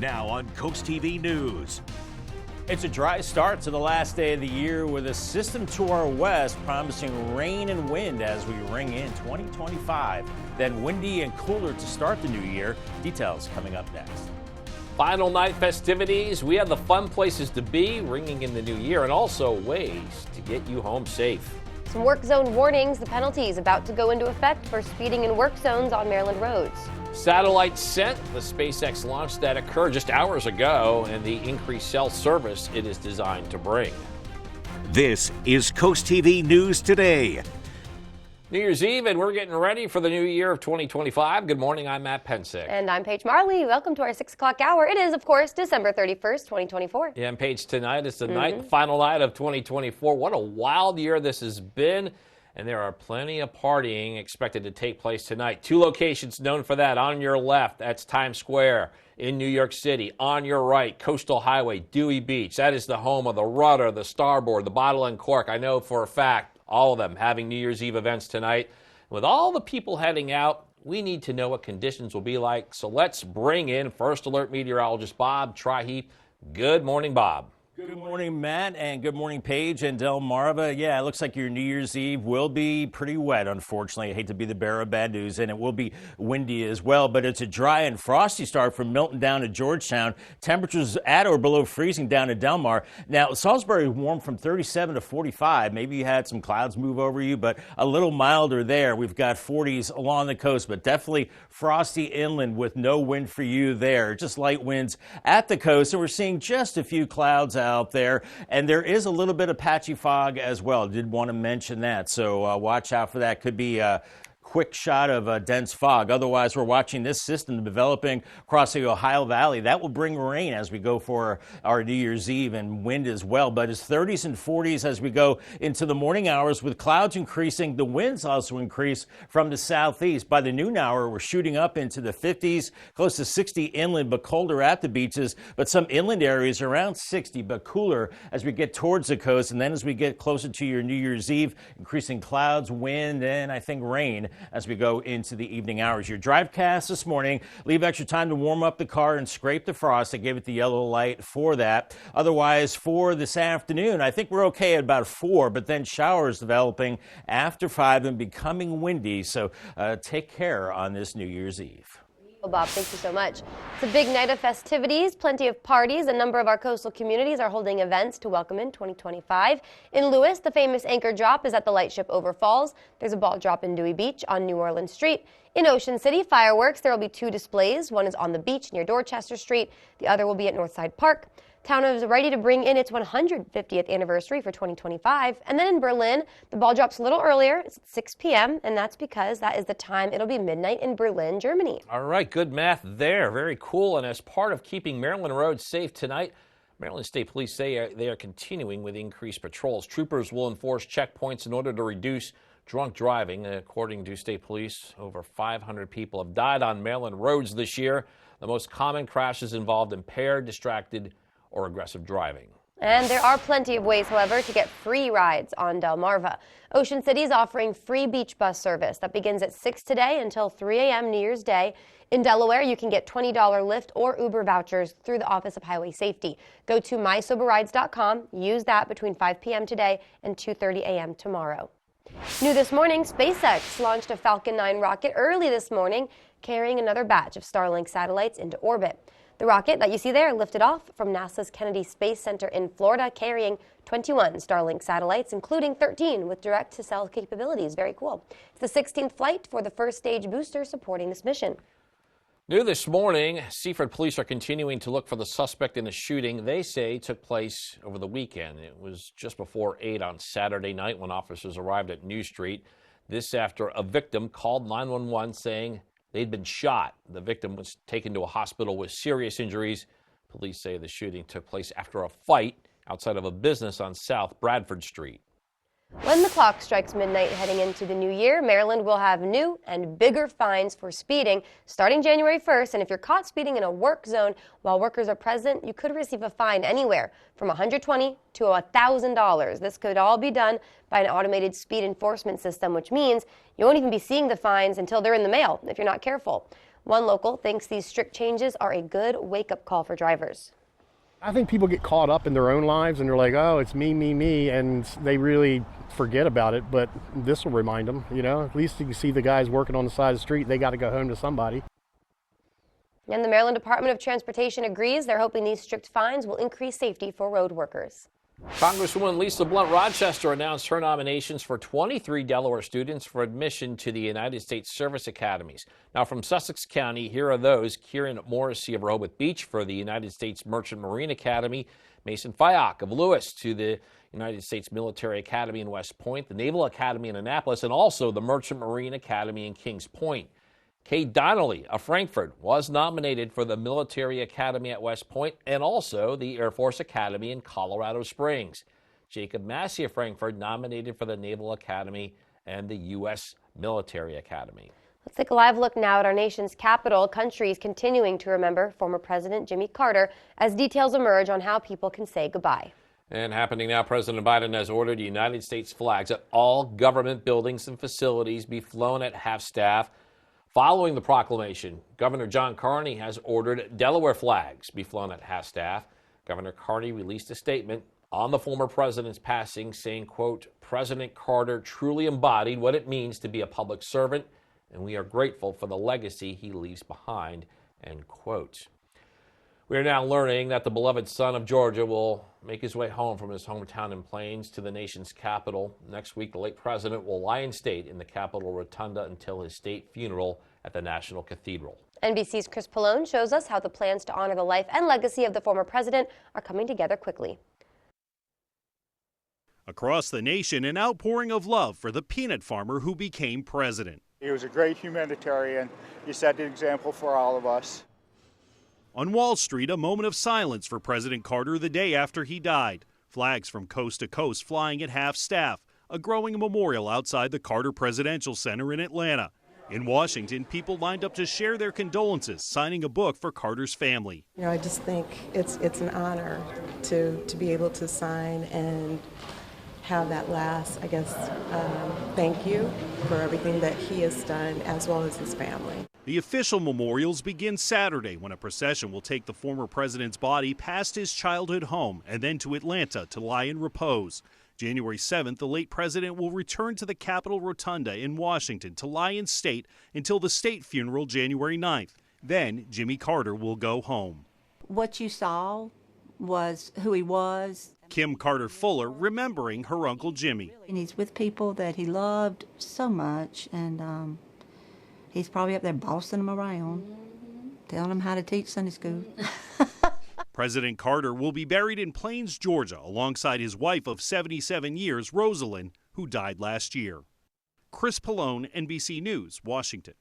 Now on CoastTV News. It's a dry start to the last day of the year with a system to our west promising rain and wind as we ring in 2025. Then windy and cooler to start the new year. Details coming up next. Final night festivities. We have the fun places to be ringing in the new year and also ways to get you home safe. Some work zone warnings. The penalties about to go into effect for speeding in work zones on Maryland roads. Satellite sent. The SpaceX launch that occurred just hours ago and the increased cell service it is designed to bring. This is CoastTV News Today. New Year's Eve, and we're getting ready for the new year of 2025. Good morning, I'm Matt Pensick. And I'm Paige Marley. Welcome to our 6 o'clock hour. It is, of course, December 31st, 2024. Yeah, and Paige, tonight is the final night of 2024. What a wild year this has been. And there are plenty of partying expected to take place tonight. 2 locations known for that. On your left, that's Times Square in New York City. On your right, Coastal Highway, Dewey Beach. That is the home of the Rudder, the Starboard, the Bottle and Cork. I know for a fact all of them having New Year's Eve events tonight. With all the people heading out, we need to know what conditions will be like. So let's bring in First Alert meteorologist Bob Traheap. Good morning, Bob. Good morning, Matt, and good morning, Paige and Delmarva. Yeah, it looks like your New Year's Eve will be pretty wet, unfortunately. I hate to be the bearer of bad news, and it will be windy as well, but it's a dry and frosty start from Milton down to Georgetown. Temperatures at or below freezing down to Delmar. Now, Salisbury warm from 37 to 45. Maybe you had some clouds move over you, but a little milder there. We've got 40s along the coast, but definitely frosty inland with no wind for you there. Just light winds at the coast, and we're seeing just a few clouds out there, and there is a little bit of patchy fog as well. Did want to mention that, so watch out for that. Could be quick shot of dense fog. Otherwise, we're watching this system developing across the Ohio Valley. That will bring rain as we go for our New Year's Eve, and wind as well. But it's 30s and 40s as we go into the morning hours with clouds increasing. The winds also increase from the southeast. By the noon hour, we're shooting up into the 50s, close to 60 inland, but colder at the beaches. But some inland areas around 60, but cooler as we get towards the coast. And then as we get closer to your New Year's Eve, increasing clouds, wind, and I think rain as we go into the evening hours. Your drivecast this morning, leave extra time to warm up the car and scrape the frost. I gave it the yellow light for that. Otherwise, for this afternoon, I think we're okay at about 4, but then showers developing after 5 and becoming windy. So take care on this New Year's Eve. Well, Bob, thank you so much. It's a big night of festivities, plenty of parties. A number of our coastal communities are holding events to welcome in 2025. In Lewis, the famous anchor drop is at the lightship over Falls. There's a ball drop in Dewey Beach on New Orleans Street. In Ocean City, fireworks, there will be 2 displays. One is on the beach near Dorchester Street. The other will be at Northside Park. Town is ready to bring in its 150th anniversary for 2025. And then in Berlin, the ball drops a little earlier. It's at 6 p.m., and that's because that is the time it'll be midnight in Berlin, Germany. All right, good math there. Very cool. And as part of keeping Maryland roads safe tonight, Maryland State Police say they are continuing with increased patrols. Troopers will enforce checkpoints in order to reduce drunk driving. According to State Police, over 500 people have died on Maryland roads this year. The most common crashes involved impaired, distracted, or aggressive driving. And there are plenty of ways, however, to get free rides on Delmarva. Ocean City is offering free beach bus service that begins at 6 today until 3 a.m. New Year's Day. In Delaware, you can get $20 Lyft or Uber vouchers through the Office of Highway Safety. Go to mysoberrides.com. Use that between 5 p.m. today and 2:30 a.m. tomorrow. New this morning, SpaceX launched a Falcon 9 rocket early this morning, carrying another batch of Starlink satellites into orbit. The rocket that you see there lifted off from NASA's Kennedy Space Center in Florida, carrying 21 Starlink satellites, including 13 with direct-to-cell capabilities. Very cool. It's the 16th flight for the first stage booster supporting this mission. New this morning, Seaford police are continuing to look for the suspect in the shooting they say took place over the weekend. It was just before 8 on Saturday night when officers arrived at New Street. This after a victim called 911 saying they'd been shot. The victim was taken to a hospital with serious injuries. Police say the shooting took place after a fight outside of a business on South Bradford Street. When the clock strikes midnight heading into the new year, Maryland will have new and bigger fines for speeding starting January 1st. And if you're caught speeding in a work zone while workers are present, you could receive a fine anywhere from $120 to $1,000. This could all be done by an automated speed enforcement system, which means you won't even be seeing the fines until they're in the mail if you're not careful. One local thinks these strict changes are a good wake-up call for drivers. I think people get caught up in their own lives and they're like, oh, it's me, and they really forget about it. But this will remind them, at least you can see the guys working on the side of the street. They got to go home to somebody. And the Maryland Department of Transportation agrees. They're hoping these strict fines will increase safety for road workers. Congresswoman Lisa Blunt Rochester announced her nominations for 23 Delaware students for admission to the United States Service Academies. Now from Sussex County, here are those: Kieran Morrissey of Rehoboth Beach for the United States Merchant Marine Academy, Mason Fyock of Lewis to the United States Military Academy in West Point, the Naval Academy in Annapolis, and also the Merchant Marine Academy in Kings Point. Kay Donnelly of Frankfort was nominated for the Military Academy at West Point and also the Air Force Academy in Colorado Springs. Jacob Massey of Frankfort nominated for the Naval Academy and the U.S. Military Academy. Let's take a live look now at our nation's capital. Country is continuing to remember former President Jimmy Carter as details emerge on how people can say goodbye. And happening now, President Biden has ordered United States flags at all government buildings and facilities be flown at half-staff. Following the proclamation, Governor John Carney has ordered Delaware flags be flown at half-staff. Governor Carney released a statement on the former president's passing saying, quote, "President Carter truly embodied what it means to be a public servant, and we are grateful for the legacy he leaves behind," end quote. We are now learning that the beloved son of Georgia will make his way home from his hometown in Plains to the nation's capital. Next week, the late president will lie in state in the Capitol Rotunda until his state funeral at the National Cathedral. NBC's Chris Pallone shows us how the plans to honor the life and legacy of the former president are coming together quickly. Across the nation, an outpouring of love for the peanut farmer who became president. He was a great humanitarian. He set the example for all of us. On Wall Street, a moment of silence for President Carter the day after he died. Flags from coast to coast flying at half-staff, a growing memorial outside the Carter Presidential Center in Atlanta. In Washington, people lined up to share their condolences, signing a book for Carter's family. I just think it's an honor to be able to sign and have that last, thank you for everything that he has done, as well as his family. The official memorials begin Saturday when a procession will take the former president's body past his childhood home and then to Atlanta to lie in repose. January 7th, the late president will return to the Capitol Rotunda in Washington to lie in state until the state funeral January 9th. Then Jimmy Carter will go home. What you saw was who he was. Kim Carter Fuller remembering her Uncle Jimmy. And he's with people that he loved so much, and he's probably up there bossing them around, telling them how to teach Sunday school. President Carter will be buried in Plains, Georgia, alongside his wife of 77 years, Rosalind, who died last year. Chris Pallone, NBC News, Washington.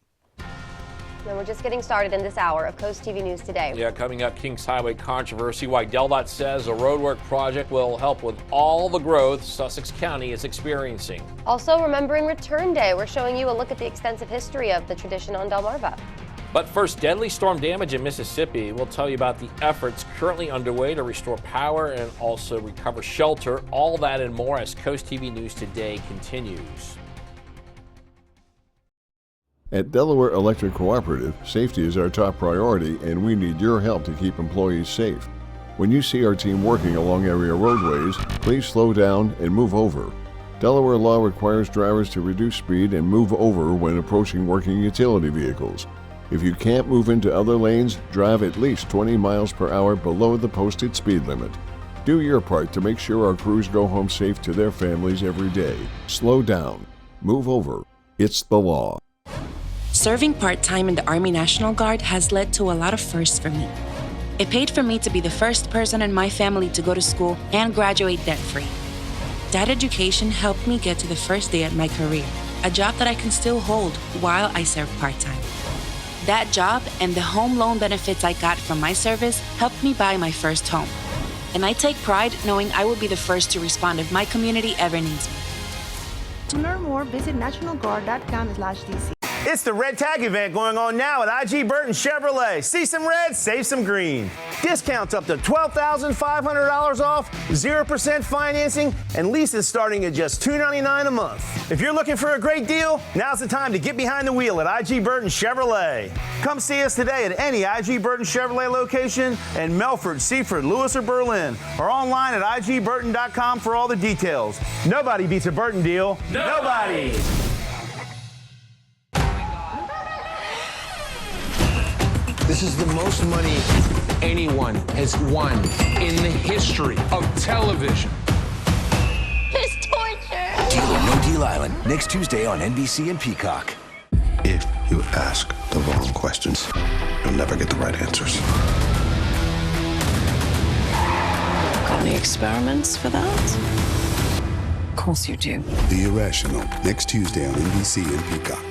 And we're just getting started in this hour of Coast TV News Today. Yeah, coming up, Kings Highway controversy, why DelDOT says a roadwork project will help with all the growth Sussex County is experiencing. Also, remembering Return Day, we're showing you a look at the extensive history of the tradition on Delmarva. But first, deadly storm damage in Mississippi. We'll tell you about the efforts currently underway to restore power and also recover shelter. All that and more as Coast TV News Today continues. At Delaware Electric Cooperative, safety is our top priority, and we need your help to keep employees safe. When you see our team working along area roadways, please slow down and move over. Delaware law requires drivers to reduce speed and move over when approaching working utility vehicles. If you can't move into other lanes, drive at least 20 miles per hour below the posted speed limit. Do your part to make sure our crews go home safe to their families every day. Slow down. Move over. It's the law. Serving part-time in the Army National Guard has led to a lot of firsts for me. It paid for me to be the first person in my family to go to school and graduate debt-free. That education helped me get to the first day at my career, a job that I can still hold while I serve part-time. That job and the home loan benefits I got from my service helped me buy my first home. And I take pride knowing I will be the first to respond if my community ever needs me. To learn more, visit nationalguard.com/DC. It's the red tag event going on now at IG Burton Chevrolet. See some red, save some green. Discounts up to $12,500 off, 0% financing, and leases starting at just $299 a month. If you're looking for a great deal, now's the time to get behind the wheel at IG Burton Chevrolet. Come see us today at any IG Burton Chevrolet location in Melford, Seaford, Lewis, or Berlin, or online at igburton.com for all the details. Nobody beats a Burton deal. Nobody. This is the most money anyone has won in the history of television. It's torture. Deal or No Deal Island, next Tuesday on NBC and Peacock. If you ask the wrong questions, you'll never get the right answers. Got any experiments for that? Of course you do. The Irrational, next Tuesday on NBC and Peacock.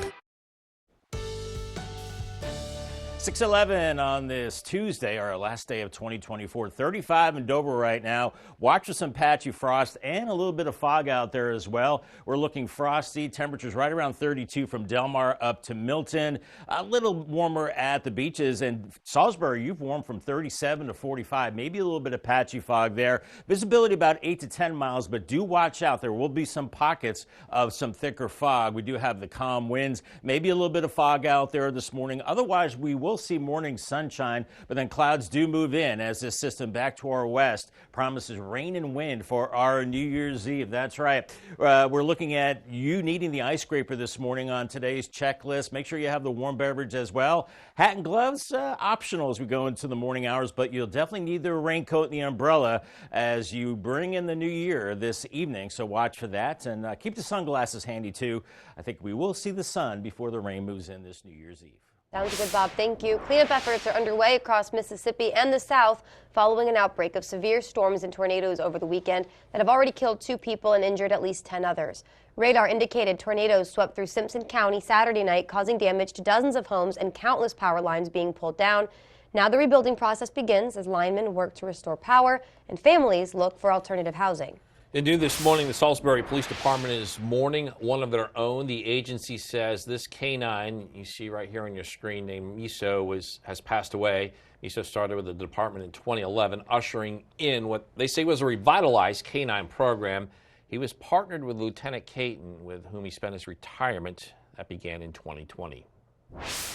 6:11 on this Tuesday, our last day of 2024. 35 in Dover right now. Watch for some patchy frost and a little bit of fog out there as well. We're looking frosty. Temperatures right around 32 from Delmar up to Milton. A little warmer at the beaches. And Salisbury, you've warmed from 37 to 45. Maybe a little bit of patchy fog there. Visibility about 8 to 10 miles, but do watch out. There will be some pockets of some thicker fog. We do have the calm winds. Maybe a little bit of fog out there this morning. Otherwise, we will see morning sunshine, but then clouds do move in as this system back to our west promises rain and wind for our New Year's Eve. That's right. We're looking at you needing the ice scraper this morning on today's checklist. Make sure you have the warm beverage as well. Hat and gloves, optional as we go into the morning hours, but you'll definitely need the raincoat and the umbrella as you bring in the new year this evening. So watch for that and keep the sunglasses handy too. I think we will see the sun before the rain moves in this New Year's Eve. Sounds good, Bob. Thank you. Cleanup efforts are underway across Mississippi and the South following an outbreak of severe storms and tornadoes over the weekend that have already killed 2 people and injured at least 10 others. Radar indicated tornadoes swept through Simpson County Saturday night, causing damage to dozens of homes and countless power lines being pulled down. Now the rebuilding process begins as linemen work to restore power and families look for alternative housing. In new this morning, the Salisbury Police Department is mourning one of their own. The agency says this canine you see right here on your screen named Miso has passed away. Miso started with the department in 2011, ushering in what they say was a revitalized canine program. He was partnered with Lieutenant Caton, with whom he spent his retirement. That began in 2020.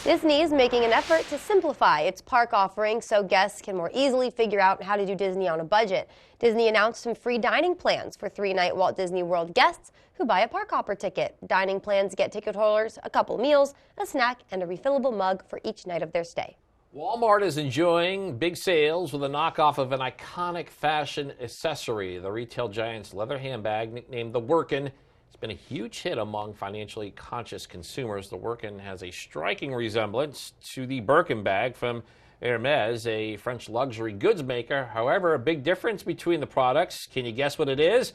Disney is making an effort to simplify its park offering so guests can more easily figure out how to do Disney on a budget. Disney announced some free dining plans for 3-night Walt Disney World guests who buy a park hopper ticket. Dining plans get ticket holders a couple meals, a snack, and a refillable mug for each night of their stay. Walmart is enjoying big sales with a knockoff of an iconic fashion accessory. The retail giant's leather handbag, nicknamed the Workin', it's been a huge hit among financially conscious consumers. The Workin has a striking resemblance to the Birkin bag from Hermes, a French luxury goods maker. However, a big difference between the products. Can you guess what it is?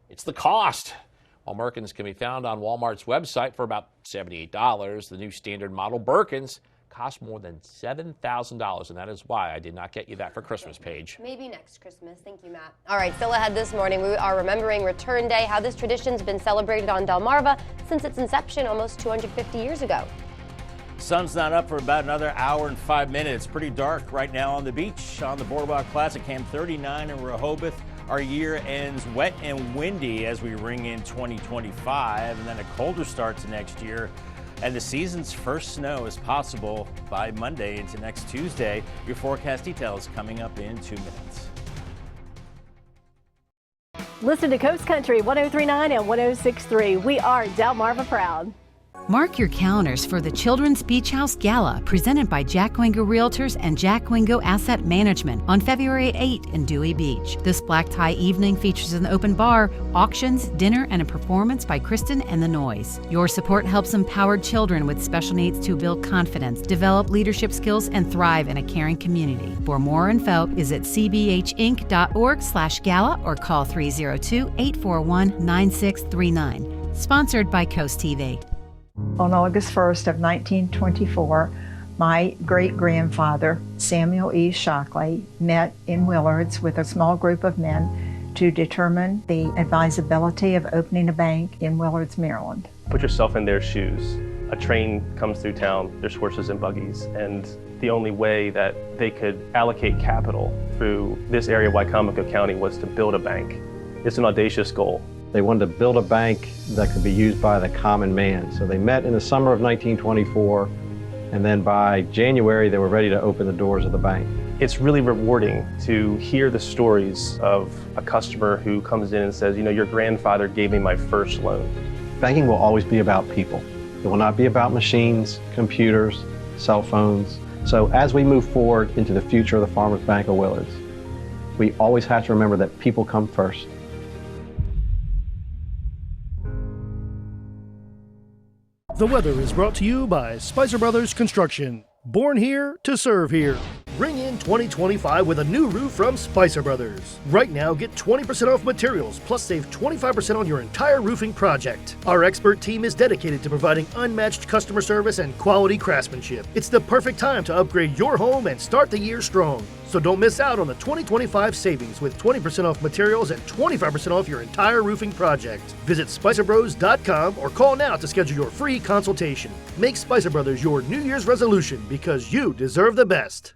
It's the cost. While Birkins can be found on Walmart's website for about $78, the new standard model Birkins cost more than $7,000, and that is why I did not get you that for Christmas, Paige. Maybe next Christmas. Thank you, Matt. All right, still ahead this morning, we are remembering Return Day, how this tradition's been celebrated on Delmarva since its inception almost 250 years ago. Sun's not up for about another hour and 5 minutes. Pretty dark right now on the beach on the Boardwalk Classic, Camp 39 in Rehoboth. Our year ends wet and windy as we ring in 2025, and then a colder start to next year. And the season's first snow is possible by Monday into next Tuesday. Your forecast details coming up in 2 minutes. Listen to Coast Country 103.9 and 106.3. We are Delmarva proud. Mark your calendars for the Children's Beach House Gala presented by Jack Wingo Realtors and Jack Wingo Asset Management on February 8 in Dewey Beach. This black tie evening features an open bar, auctions, dinner, and a performance by Kristen and the Noise. Your support helps empower children with special needs to build confidence, develop leadership skills, and thrive in a caring community. For more info, visit cbhinc.org/gala or call 302-841-9639. Sponsored by CoastTV. On August 1st of 1924, my great-grandfather, Samuel E. Shockley, met in Willards with a small group of men to determine the advisability of opening a bank in Willards, Maryland. Put yourself in their shoes. A train comes through town, there's horses and buggies, and the only way that they could allocate capital through this area of Wicomico County was to build a bank. It's an audacious goal. They wanted to build a bank that could be used by the common man. So they met in the summer of 1924, and then by January they were ready to open the doors of the bank. It's really rewarding to hear the stories of a customer who comes in and says, you know, your grandfather gave me my first loan. Banking will always be about people. It will not be about machines, computers, cell phones. So as we move forward into the future of the Farmers Bank of Willards, we always have to remember that people come first. The weather is brought to you by Spicer Brothers Construction. Born here to serve here. Ring in 2025 with a new roof from Spicer Brothers. Right now, get 20% off materials, plus save 25% on your entire roofing project. Our expert team is dedicated to providing unmatched customer service and quality craftsmanship. It's the perfect time to upgrade your home and start the year strong. So don't miss out on the 2025 savings with 20% off materials and 25% off your entire roofing project. Visit SpicerBros.com or call now to schedule your free consultation. Make Spicer Brothers your New Year's resolution because you deserve the best.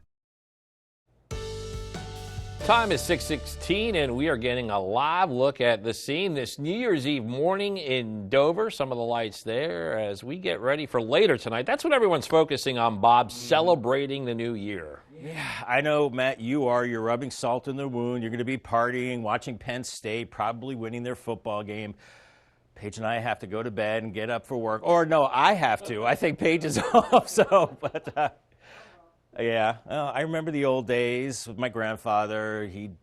Time is 6:16, and we are getting a live look at the scene this New Year's Eve morning in Dover. Some of the lights there as we get ready for later tonight. That's what everyone's focusing on, Bob, celebrating the new year. Yeah, I know, Matt, you are. You're rubbing salt in the wound. You're going to be partying, watching Penn State, probably winning their football game. Paige and I have to go to bed and get up for work. Or, no, I have to. I think Paige is off, so, but... Yeah, I remember the old days with my grandfather. He'd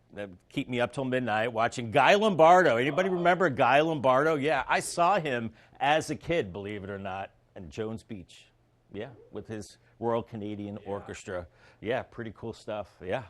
keep me up till midnight watching Guy Lombardo. Anybody remember Guy Lombardo? Yeah, I saw him as a kid, believe it or not, in Jones Beach. Yeah, with his Royal Canadian Orchestra. Yeah, pretty cool stuff. Yeah.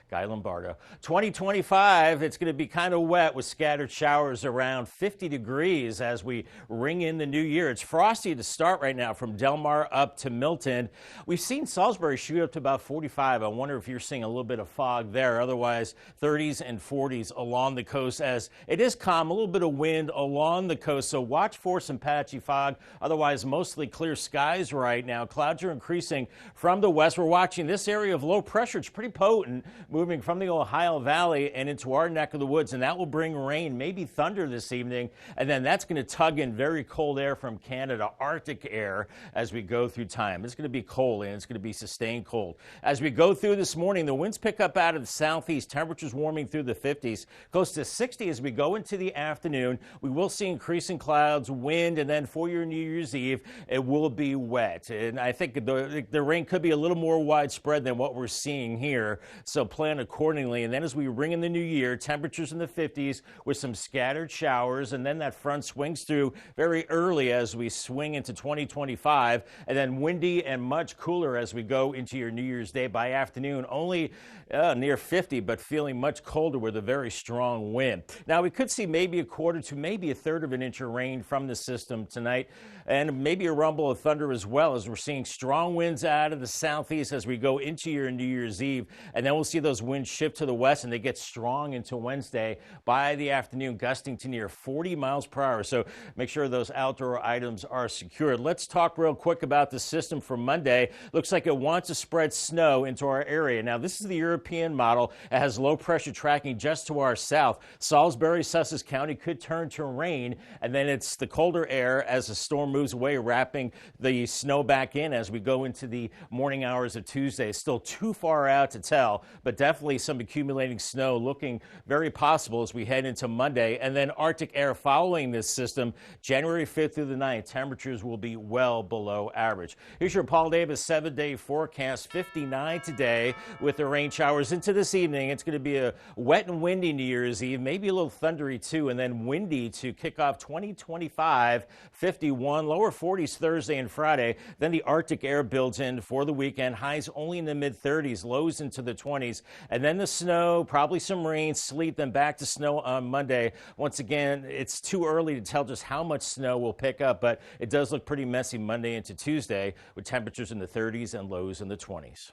Guy Lombardo. 2025, it's going to be kind of wet with scattered showers around 50 degrees as we ring in the new year. It's frosty to start right now from Delmarva up to Milton. We've seen Salisbury shoot up to about 45. I wonder if you're seeing a little bit of fog there. Otherwise, 30s and 40s along the coast as it is calm, a little bit of wind along the coast. So watch for some patchy fog. Otherwise, mostly clear skies right now. Clouds are increasing from the west. We're watching this area of low pressure. It's pretty potent, moving from the Ohio Valley and into our neck of the woods, and that will bring rain, maybe thunder this evening, and then that's going to tug in very cold air from Canada, Arctic air, as we go through time. It's going to be cold, and it's going to be sustained cold. As we go through this morning, the winds pick up out of the southeast, temperatures warming through the 50s, close to 60 as we go into the afternoon. We will see increasing clouds, wind, and then for your New Year's Eve, it will be wet, and I think the rain could be a little more widespread than what we're seeing here, so plan accordingly. And then as we ring in the new year, temperatures in the 50s with some scattered showers, and then that front swings through very early as we swing into 2025, and then windy and much cooler as we go into your New Year's Day. By afternoon, only near 50, but feeling much colder with a very strong wind. Now, we could see maybe a quarter to maybe a third of an inch of rain from the system tonight, and maybe a rumble of thunder as well, as we're seeing strong winds out of the southeast as we go into your New Year's Eve, and then we'll see those winds shift to the west, and they get strong into Wednesday. By the afternoon, gusting to near 40 miles per hour, so make sure those outdoor items are secured. Let's talk real quick about the system for Monday. Looks like it wants to spread snow into our area. Now, this is the European model. It has low pressure tracking just to our south. Salisbury, Sussex County could turn to rain, and then it's the colder air as the storm moves away, wrapping the snow back in as we go into the morning hours of Tuesday. It's still too far out to tell, but definitely some accumulating snow looking very possible as we head into Monday. And then Arctic air following this system, January 5th through the 9th, temperatures will be well below average. Here's your Paul Davis 7-day forecast. 59 today with the rain showers into this evening. It's going to be a wet and windy New Year's Eve, maybe a little thundery too, and then windy to kick off 2025. 51, lower 40s Thursday and Friday. Then the Arctic air builds in for the weekend. Highs only in the mid-30s, lows into the 20s. And then the snow, probably some rain, sleet, then back to snow on Monday. Once again, it's too early to tell just how much snow will pick up, but it does look pretty messy Monday into Tuesday with temperatures in the 30s and lows in the 20s.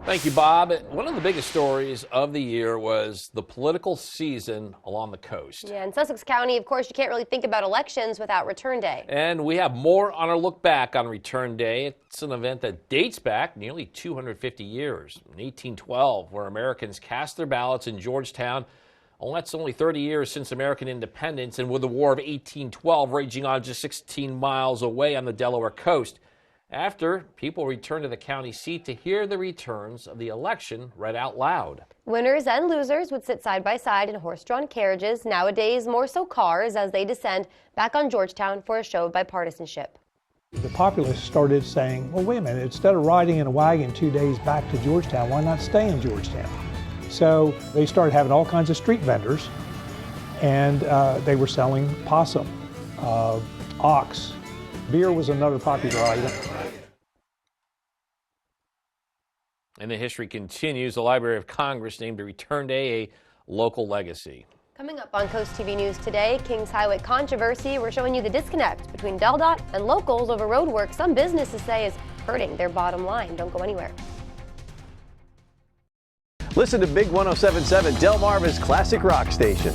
Thank you, Bob. One of the biggest stories of the year was the political season along the coast. Yeah, in Sussex County, of course, you can't really think about elections without Return Day. And we have more on our look back on Return Day. It's an event that dates back nearly 250 years. In 1812, where Americans cast their ballots in Georgetown. Well, that's only 30 years since American independence, and with the War of 1812 raging on just 16 miles away on the Delaware coast. After, people returned to the county seat to hear the returns of the election read out loud. Winners and losers would sit side by side in horse-drawn carriages, nowadays more so cars, as they descend back on Georgetown for a show of bipartisanship. The populace started saying, well, wait a minute, instead of riding in a wagon 2 days back to Georgetown, why not stay in Georgetown? So they started having all kinds of street vendors, and they were selling possum, ox. Beer was another popular item. And the history continues. The Library of Congress named Return Day a local legacy. Coming up on Coast TV News today, Kings Highway controversy. We're showing you the disconnect between DelDOT and locals over road work some businesses say is hurting their bottom line. Don't go anywhere. Listen to Big 107.7, Delmarva's classic rock station.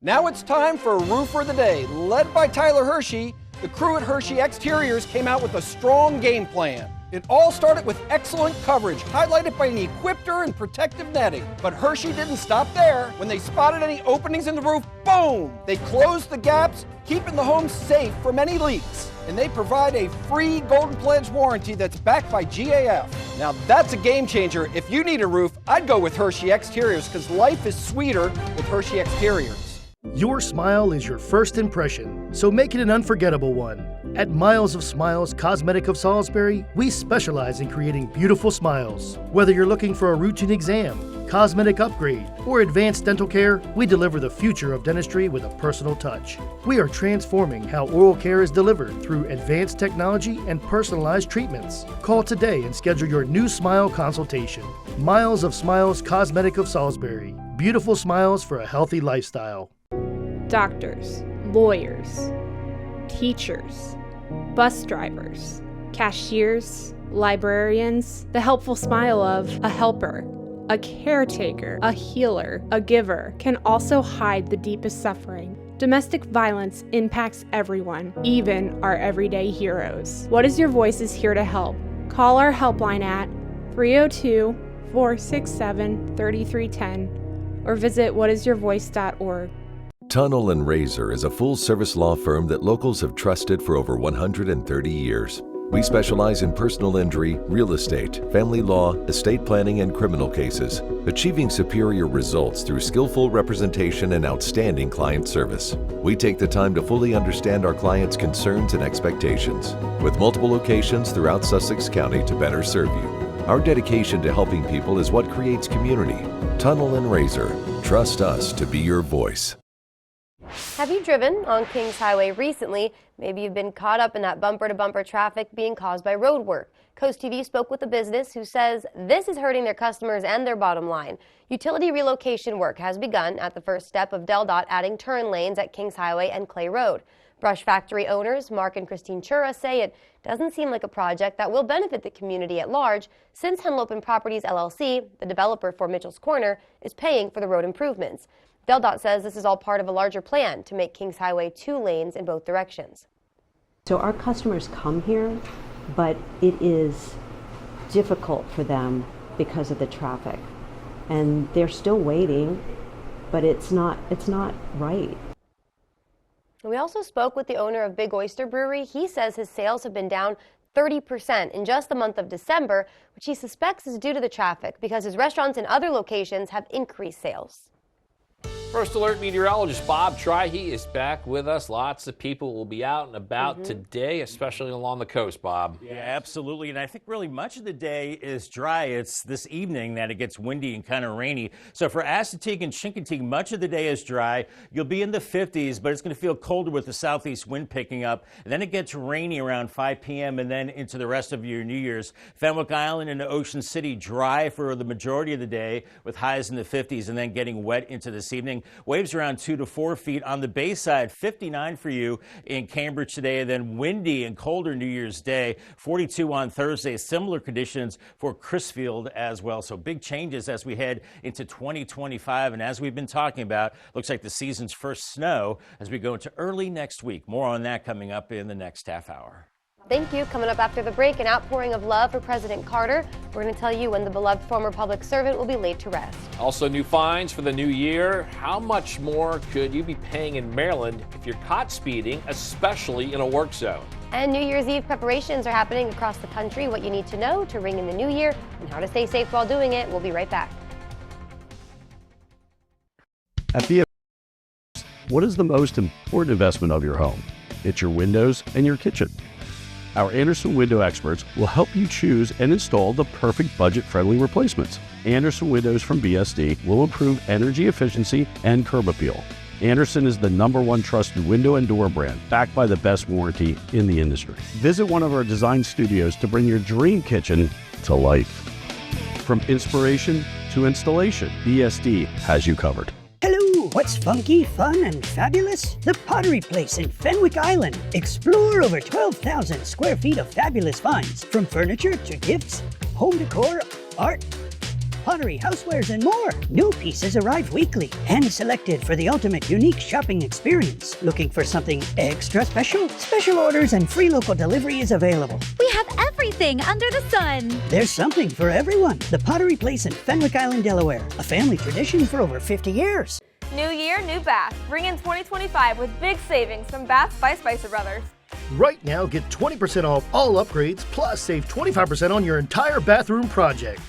Now it's time for Roofer of the Day. Led by Tyler Hershey, the crew at Hershey Exteriors came out with a strong game plan. It all started with excellent coverage, highlighted by an equipter and protective netting. But Hershey didn't stop there. When they spotted any openings in the roof, boom! They closed the gaps, keeping the home safe from any leaks. And they provide a free Golden Pledge warranty that's backed by GAF. Now that's a game changer. If you need a roof, I'd go with Hershey Exteriors because life is sweeter with Hershey Exteriors. Your smile is your first impression, so make it an unforgettable one. At Miles of Smiles Cosmetic of Salisbury, we specialize in creating beautiful smiles. Whether you're looking for a routine exam, cosmetic upgrade, or advanced dental care, we deliver the future of dentistry with a personal touch. We are transforming how oral care is delivered through advanced technology and personalized treatments. Call today and schedule your new smile consultation. Miles of Smiles Cosmetic of Salisbury. Beautiful smiles for a healthy lifestyle. Doctors, lawyers, teachers, bus drivers, cashiers, librarians, the helpful smile of a helper, a caretaker, a healer, a giver can also hide the deepest suffering. Domestic violence impacts everyone, even our everyday heroes. What Is Your Voice is here to help. Call our helpline at 302-467-3310 or visit whatisyourvoice.org. Tunnel and Razor is a full-service law firm that locals have trusted for over 130 years. We specialize in personal injury, real estate, family law, estate planning, and criminal cases, achieving superior results through skillful representation and outstanding client service. We take the time to fully understand our clients' concerns and expectations, with multiple locations throughout Sussex County to better serve you. Our dedication to helping people is what creates community. Tunnel and Razor. Trust us to be your voice. Have you driven on Kings Highway recently? Maybe you've been caught up in that bumper-to-bumper traffic being caused by road work. Coast TV spoke with a business who says this is hurting their customers and their bottom line. Utility relocation work has begun at the first step of DelDOT adding turn lanes at Kings Highway and Clay Road. Brush factory owners Mark and Christine Chura say it doesn't seem like a project that will benefit the community at large, since Henlopen Properties LLC, the developer for Mitchell's Corner, is paying for the road improvements. DelDOT says this is all part of a larger plan to make Kings Highway 2 lanes in both directions. So our customers come here, but it is difficult for them because of the traffic. And they're still waiting, but it's not right. We also spoke with the owner of Big Oyster Brewery. He says his sales have been down 30% in just the month of December, which he suspects is due to the traffic because his restaurants in other locations have increased sales. First Alert meteorologist Bob Trihey is back with us. Lots of people will be out and about today, especially along the coast, Bob. Yeah, absolutely. And I think really much of the day is dry. It's this evening that it gets windy and kind of rainy. So for Assateague and Chincoteague, much of the day is dry. You'll be in the 50s, but it's going to feel colder with the southeast wind picking up. And then it gets rainy around 5 p.m. and then into the rest of your New Year's. Fenwick Island and Ocean City dry for the majority of the day with highs in the 50s and then getting wet into this evening. Waves around 2 to 4 feet. On the bay side, 59 for you in Cambridge today, and then windy and colder New Year's Day. 42 on Thursday. Similar conditions for Crisfield as well. So big changes as we head into 2025. And as we've been talking about, looks like the season's first snow as we go into early next week. More on that coming up in the next half hour. Thank you. Coming up after the break, an outpouring of love for President Carter. We're going to tell you when the beloved former public servant will be laid to rest. Also, new fines for the new year. How much more could you be paying in Maryland if you're caught speeding, especially in a work zone? And New Year's Eve preparations are happening across the country. What you need to know to ring in the new year and how to stay safe while doing it. We'll be right back. At BFS, what is the most important investment of your home? It's your windows and your kitchen. Our Anderson window experts will help you choose and install the perfect budget-friendly replacements. Anderson Windows from BSD will improve energy efficiency and curb appeal. Anderson is the #1 trusted window and door brand, backed by the best warranty in the industry. Visit one of our design studios to bring your dream kitchen to life. From inspiration to installation, BSD has you covered. Hello, what's funky, fun, and fabulous? The Pottery Place in Fenwick Island. Explore over 12,000 square feet of fabulous finds, from furniture to gifts, home decor, art, pottery, housewares, and more. New pieces arrive weekly, hand-selected for the ultimate unique shopping experience. Looking for something extra special? Special orders and free local delivery is available. We have everything under the sun. There's something for everyone. The Pottery Place in Fenwick Island, Delaware. A family tradition for over 50 years. New year, new Bath. Bring in 2025 with big savings from Bath by Spicer Brothers. Right now, get 20% off all upgrades, plus save 25% on your entire bathroom project.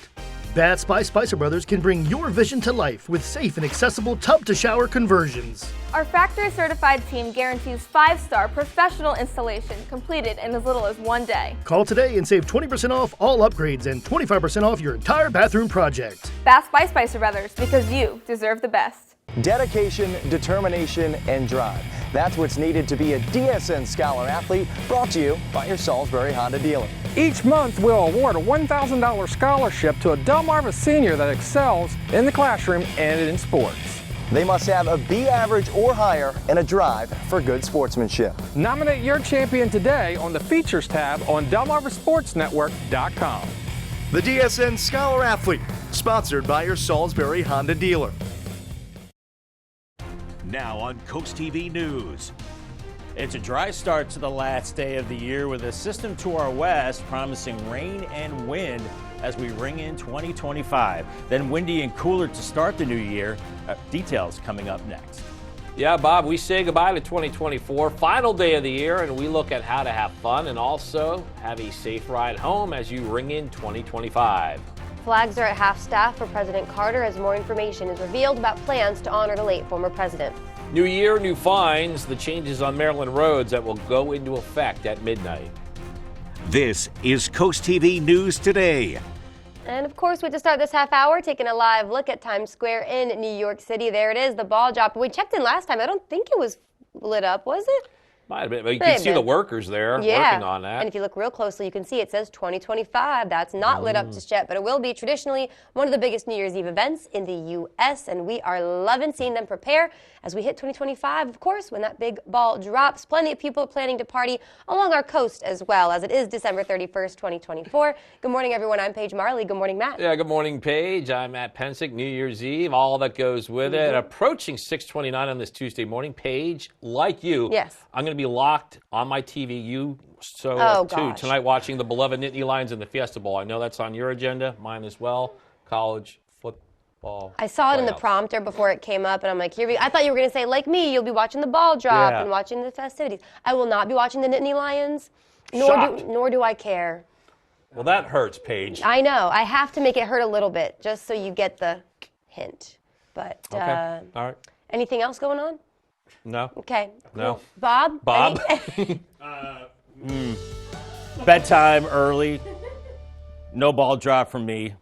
Baths by Spicer Brothers can bring your vision to life with safe and accessible tub-to-shower conversions. Our factory-certified team guarantees 5-star professional installation completed in as little as 1 day. Call today and save 20% off all upgrades and 25% off your entire bathroom project. Bath by Spicer Brothers, because you deserve the best. Dedication, determination, and drive. That's what's needed to be a DSN Scholar Athlete, brought to you by your Salisbury Honda dealer. Each month, we'll award a $1,000 scholarship to a Delmarva senior that excels in the classroom and in sports. They must have a B average or higher and a drive for good sportsmanship. Nominate your champion today on the Features tab on DelmarvaSportsNetwork.com. The DSN Scholar Athlete, sponsored by your Salisbury Honda dealer. Now on CoastTV News. It's a dry start to the last day of the year with a system to our west promising rain and wind as we ring in 2025. Then windy and cooler to start the new year. Details coming up next. Yeah, Bob, we say goodbye to 2024, final day of the year, and we look at how to have fun and also have a safe ride home as you ring in 2025. Flags are at half-staff for President Carter as more information is revealed about plans to honor the late former president. New year, new fines, the changes on Maryland roads that will go into effect at midnight. This is CoastTV News Today. And of course, we just start this half hour taking a live look at Times Square in New York City. There it is, the ball drop. We checked in last time. I don't think it was lit up, was it? Might have been, but you can see the workers there working on that. And if you look real closely, you can see it says 2025. That's not lit up just yet, but it will be traditionally one of the biggest New Year's Eve events in the U.S., and we are loving seeing them prepare as we hit 2025, of course, when that big ball drops. Plenty of people planning to party along our coast as well, as it is December 31st, 2024. Good morning, everyone. I'm Paige Marley. Good morning, Matt. Yeah, good morning, Paige. I'm Matt Pensick. New Year's Eve, all that goes with it. Approaching 6:29 on this Tuesday morning. Paige, like you, yes, I'm going to be locked on my TV. You too, tonight watching the beloved Nittany Lions in the Fiesta Bowl. I know that's on your agenda, mine as well. College football. I saw it in the prompter before it came up, and I'm like, here we. I thought you were going to say, like me, you'll be watching the ball drop and watching the festivities. I will not be watching the Nittany Lions, nor do I care. Well, that hurts, Paige. I know. I have to make it hurt a little bit, just so you get the hint. But all right. Anything else going on? No. Okay. No. Bob? Bedtime early. No ball drop from me.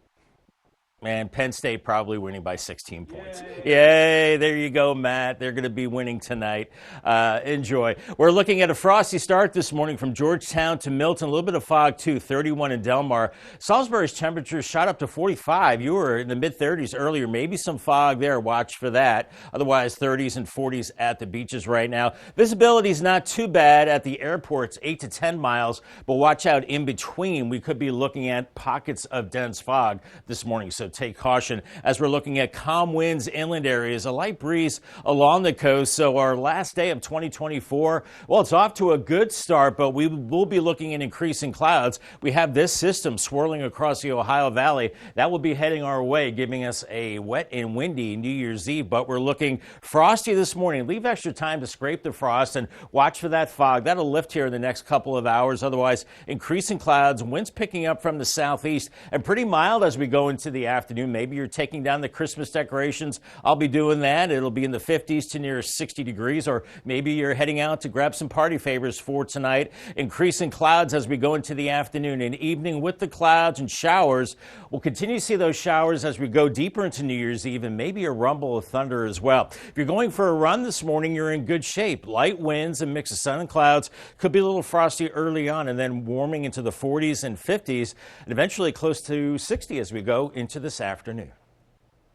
And Penn State probably winning by 16 points. Yay, there you go, Matt. They're going to be winning tonight. Enjoy. We're looking at a frosty start this morning from Georgetown to Milton. A little bit of fog, too, 31 in Delmar. Salisbury's temperature shot up to 45. You were in the mid-30s earlier. Maybe some fog there. Watch for that. Otherwise, 30s and 40s at the beaches right now. Visibility is not too bad at the airports, 8 to 10 miles. But watch out in between. We could be looking at pockets of dense fog this morning. So take caution as we're looking at calm winds, inland areas, a light breeze along the coast. So our last day of 2024, well, it's off to a good start, but we will be looking at increasing clouds. We have this system swirling across the Ohio Valley. That will be heading our way, giving us a wet and windy New Year's Eve, but we're looking frosty this morning. Leave extra time to scrape the frost and watch for that fog. That'll lift here in the next couple of hours. Otherwise, increasing clouds, winds picking up from the southeast, and pretty mild as we go into the afternoon. Maybe you're taking down the Christmas decorations. I'll be doing that. It'll be in the 50s to near 60 degrees, or maybe you're heading out to grab some party favors for tonight. Increasing clouds as we go into the afternoon and evening with the clouds and showers. We'll continue to see those showers as we go deeper into New Year's Eve, and maybe a rumble of thunder as well. If you're going for a run this morning, you're in good shape. Light winds, a mix of sun and clouds. Could be a little frosty early on and then warming into the 40s and 50s and eventually close to 60 as we go into this afternoon.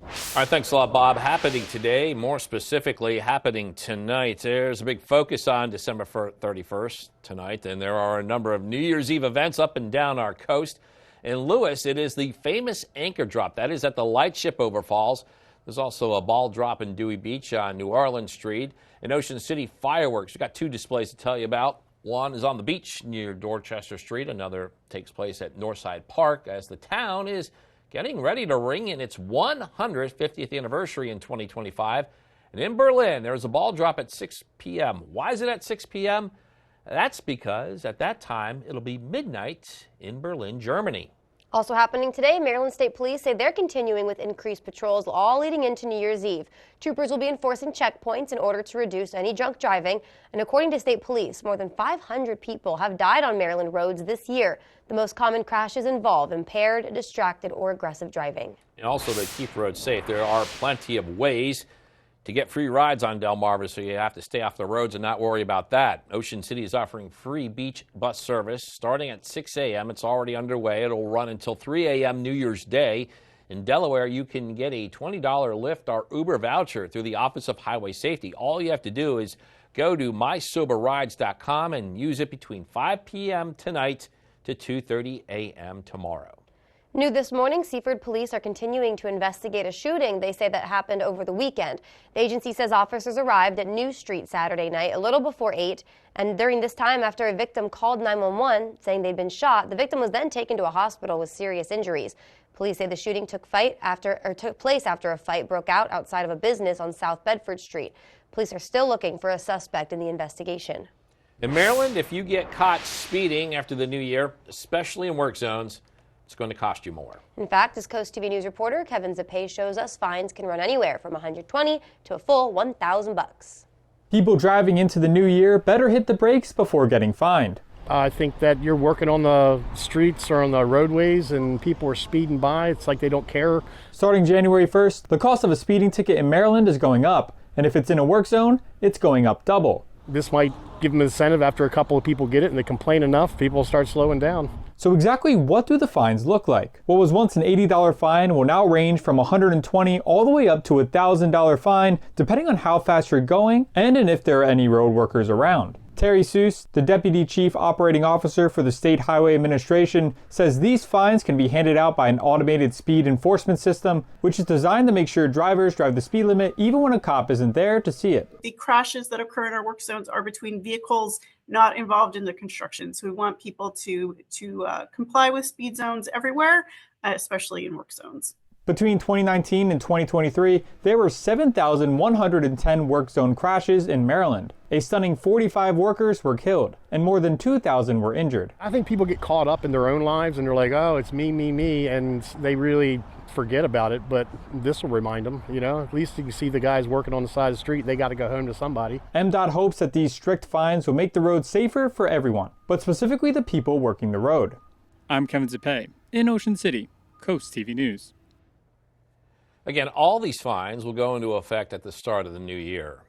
All right, thanks a lot, Bob. Happening today, more specifically happening tonight. There's a big focus on December 31st tonight, and there are a number of New Year's Eve events up and down our coast. In Lewis, it is the famous anchor drop. That is at the Lightship Overfalls. There's also a ball drop in Dewey Beach on New Orleans Street. In Ocean City, fireworks. We've got two displays to tell you about. One is on the beach near Dorchester Street. Another takes place at Northside Park as the town is getting ready to ring in its 150th anniversary in 2025. And in Berlin, there's a ball drop at 6 p.m. Why is it at 6 p.m.? That's because at that time, it'll be midnight in Berlin, Germany. Also happening today, Maryland State Police say they're continuing with increased patrols all leading into New Year's Eve. Troopers will be enforcing checkpoints in order to reduce any drunk driving. And according to state police, more than 500 people have died on Maryland roads this year. The most common crashes involve impaired, distracted, or aggressive driving. And also to keep roads safe, there are plenty of ways to get free rides on Delmarva, so you have to stay off the roads and not worry about that. Ocean City is offering free beach bus service starting at 6 a.m. It's already underway. It'll run until 3 a.m. New Year's Day. In Delaware, you can get a $20 Lyft or Uber voucher through the Office of Highway Safety. All you have to do is go to mysoberrides.com and use it between 5 p.m. tonight to 2:30 a.m. tomorrow. New this morning, Seaford police are continuing to investigate a shooting they say that happened over the weekend. The agency says officers arrived at New Street Saturday night a little before 8, and during this time, after a victim called 911 saying they'd been shot, the victim was then taken to a hospital with serious injuries. Police say the shooting took place after a fight broke out outside of a business on South Bedford Street. Police are still looking for a suspect in the investigation. In Maryland, if you get caught speeding after the new year, especially in work zones, it's going to cost you more. In fact, as CoastTV News reporter Kevin Zappé shows us, fines can run anywhere from $120 to a full $1,000. People driving into the new year better hit the brakes before getting fined. I think that you're working on the streets or on the roadways and people are speeding by. It's like they don't care. Starting January 1st, the cost of a speeding ticket in Maryland is going up. And if it's in a work zone, it's going up double. This might give them an incentive after a couple of people get it and they complain enough, people start slowing down. So exactly what do the fines look like? What was once an $80 fine will now range from $120 all the way up to a $1,000 fine, depending on how fast you're going and if there are any road workers around. Terry Seuss, the Deputy Chief Operating Officer for the State Highway Administration, says these fines can be handed out by an automated speed enforcement system, which is designed to make sure drivers drive the speed limit even when a cop isn't there to see it. The crashes that occur in our work zones are between vehicles not involved in the construction. So we want people to comply with speed zones everywhere, especially in work zones. Between 2019 and 2023, there were 7,110 work zone crashes in Maryland. A stunning 45 workers were killed, and more than 2,000 were injured. I think people get caught up in their own lives, and they're like, oh, it's me, and they really forget about it, but this will remind them, At least you can see the guys working on the side of the street. They got to go home to somebody. MDOT hopes that these strict fines will make the road safer for everyone, but specifically the people working the road. I'm Kevin Zappé in Ocean City, CoastTV News. Again, all these fines will go into effect at the start of the new year.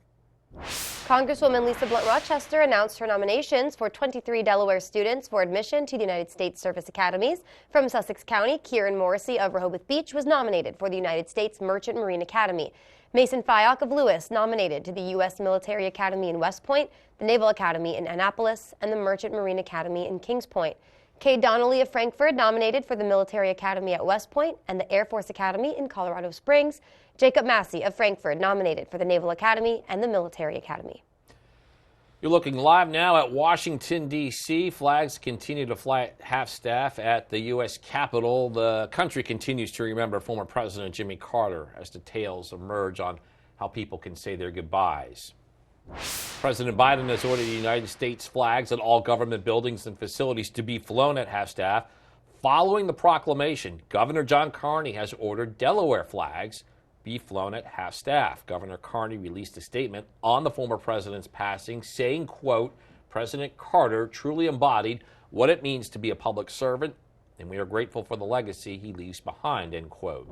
Congresswoman Lisa Blunt Rochester announced her nominations for 23 Delaware students for admission to the United States Service Academies. From Sussex County, Kieran Morrissey of Rehoboth Beach was nominated for the United States Merchant Marine Academy. Mason Fyock of Lewis nominated to the U.S. Military Academy in West Point, the Naval Academy in Annapolis, and the Merchant Marine Academy in Kings Point. Kay Donnelly of Frankfort nominated for the Military Academy at West Point and the Air Force Academy in Colorado Springs. Jacob Massey of Frankfort nominated for the Naval Academy and the Military Academy. You're looking live now at Washington, D.C. Flags continue to fly at half-staff at the U.S. Capitol. The country continues to remember former President Jimmy Carter as details emerge on how people can say their goodbyes. President Biden has ordered the United States flags at all government buildings and facilities to be flown at half-staff. Following the proclamation, Governor John Carney has ordered Delaware flags be flown at half-staff. Governor Carney released a statement on the former president's passing saying, quote, President Carter truly embodied what it means to be a public servant, and we are grateful for the legacy he leaves behind, end quote.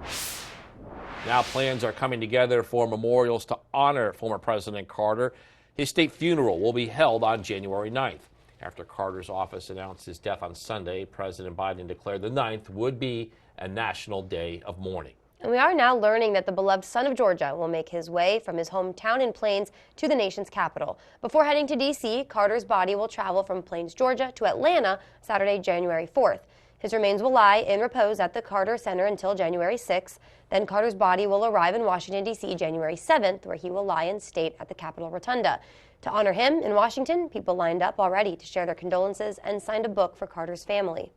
Now plans are coming together for memorials to honor former President Carter. His state funeral will be held on January 9th. After Carter's office announced his death on Sunday, President Biden declared the 9th would be a national day of mourning. And we are now learning that the beloved son of Georgia will make his way from his hometown in Plains to the nation's capital. Before heading to D.C., Carter's body will travel from Plains, Georgia to Atlanta Saturday, January 4th. His remains will lie in repose at the Carter Center until January 6th. Then Carter's body will arrive in Washington, D.C. January 7th, where he will lie in state at the Capitol Rotunda. To honor him in Washington, people lined up already to share their condolences and signed a book for Carter's family.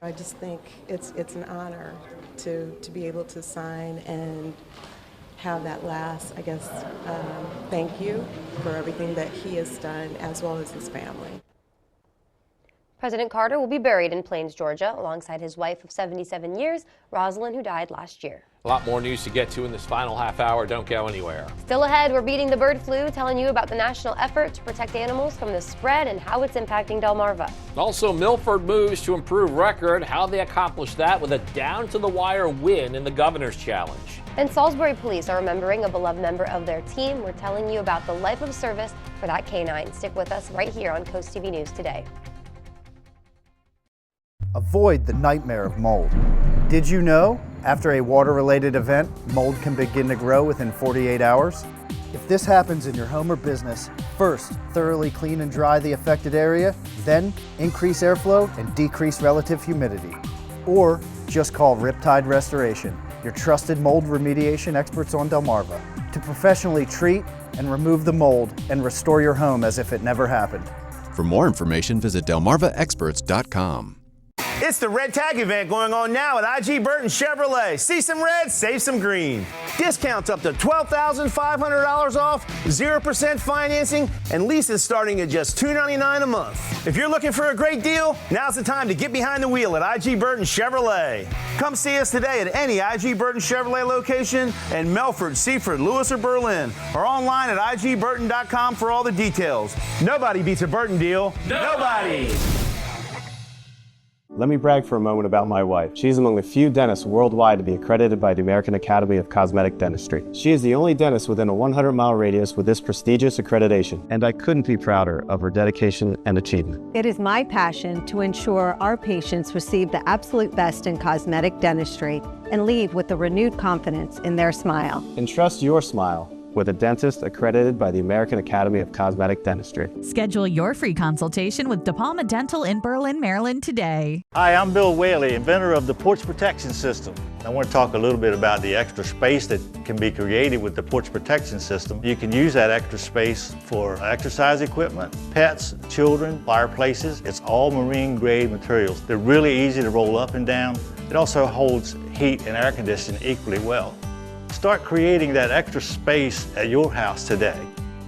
I just think it's an honor to be able to sign and have that last, I guess, thank you for everything that he has done, as well as his family. President Carter will be buried in Plains, Georgia, alongside his wife of 77 years, Rosalind, who died last year. A lot more news to get to in this final half hour. Don't go anywhere. Still ahead, we're beating the bird flu, telling you about the national effort to protect animals from the spread and how it's impacting Delmarva. Also, Milford moves to improve record, how they accomplished that with a down-to-the-wire win in the Governor's Challenge. And Salisbury police are remembering a beloved member of their team. We're telling you about the life of service for that canine. Stick with us right here on CoastTV News Today. Avoid the nightmare of mold. Did you know, after a water-related event, mold can begin to grow within 48 hours? If this happens in your home or business, first thoroughly clean and dry the affected area, then increase airflow and decrease relative humidity. Or just call Riptide Restoration, your trusted mold remediation experts on Delmarva, to professionally treat and remove the mold and restore your home as if it never happened. For more information, visit delmarvaexperts.com. It's the Red Tag event going on now at IG Burton Chevrolet. See some red, save some green. Discounts up to $12,500 off, 0% financing, and leases starting at just $299 a month. If you're looking for a great deal, now's the time to get behind the wheel at IG Burton Chevrolet. Come see us today at any IG Burton Chevrolet location in Melford, Seaford, Lewis, or Berlin, or online at igburton.com for all the details. Nobody beats a Burton deal. Nobody! Let me brag for a moment about my wife. She's among the few dentists worldwide to be accredited by the American Academy of Cosmetic Dentistry. She is the only dentist within a 100-mile radius with this prestigious accreditation, and I couldn't be prouder of her dedication and achievement. It is my passion to ensure our patients receive the absolute best in cosmetic dentistry and leave with a renewed confidence in their smile. Entrust your smile with a dentist accredited by the American Academy of Cosmetic Dentistry. Schedule your free consultation with De Palma Dental in Berlin, Maryland today. Hi, I'm Bill Whaley, inventor of the porch protection system. I want to talk a little bit about the extra space that can be created with the porch protection system. You can use that extra space for exercise equipment, pets, children, fireplaces. It's all marine grade materials. They're really easy to roll up and down. It also holds heat and air conditioning equally well. Start creating that extra space at your house today.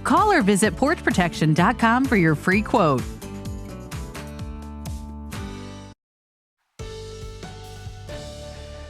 Call or visit porchprotection.com for your free quote.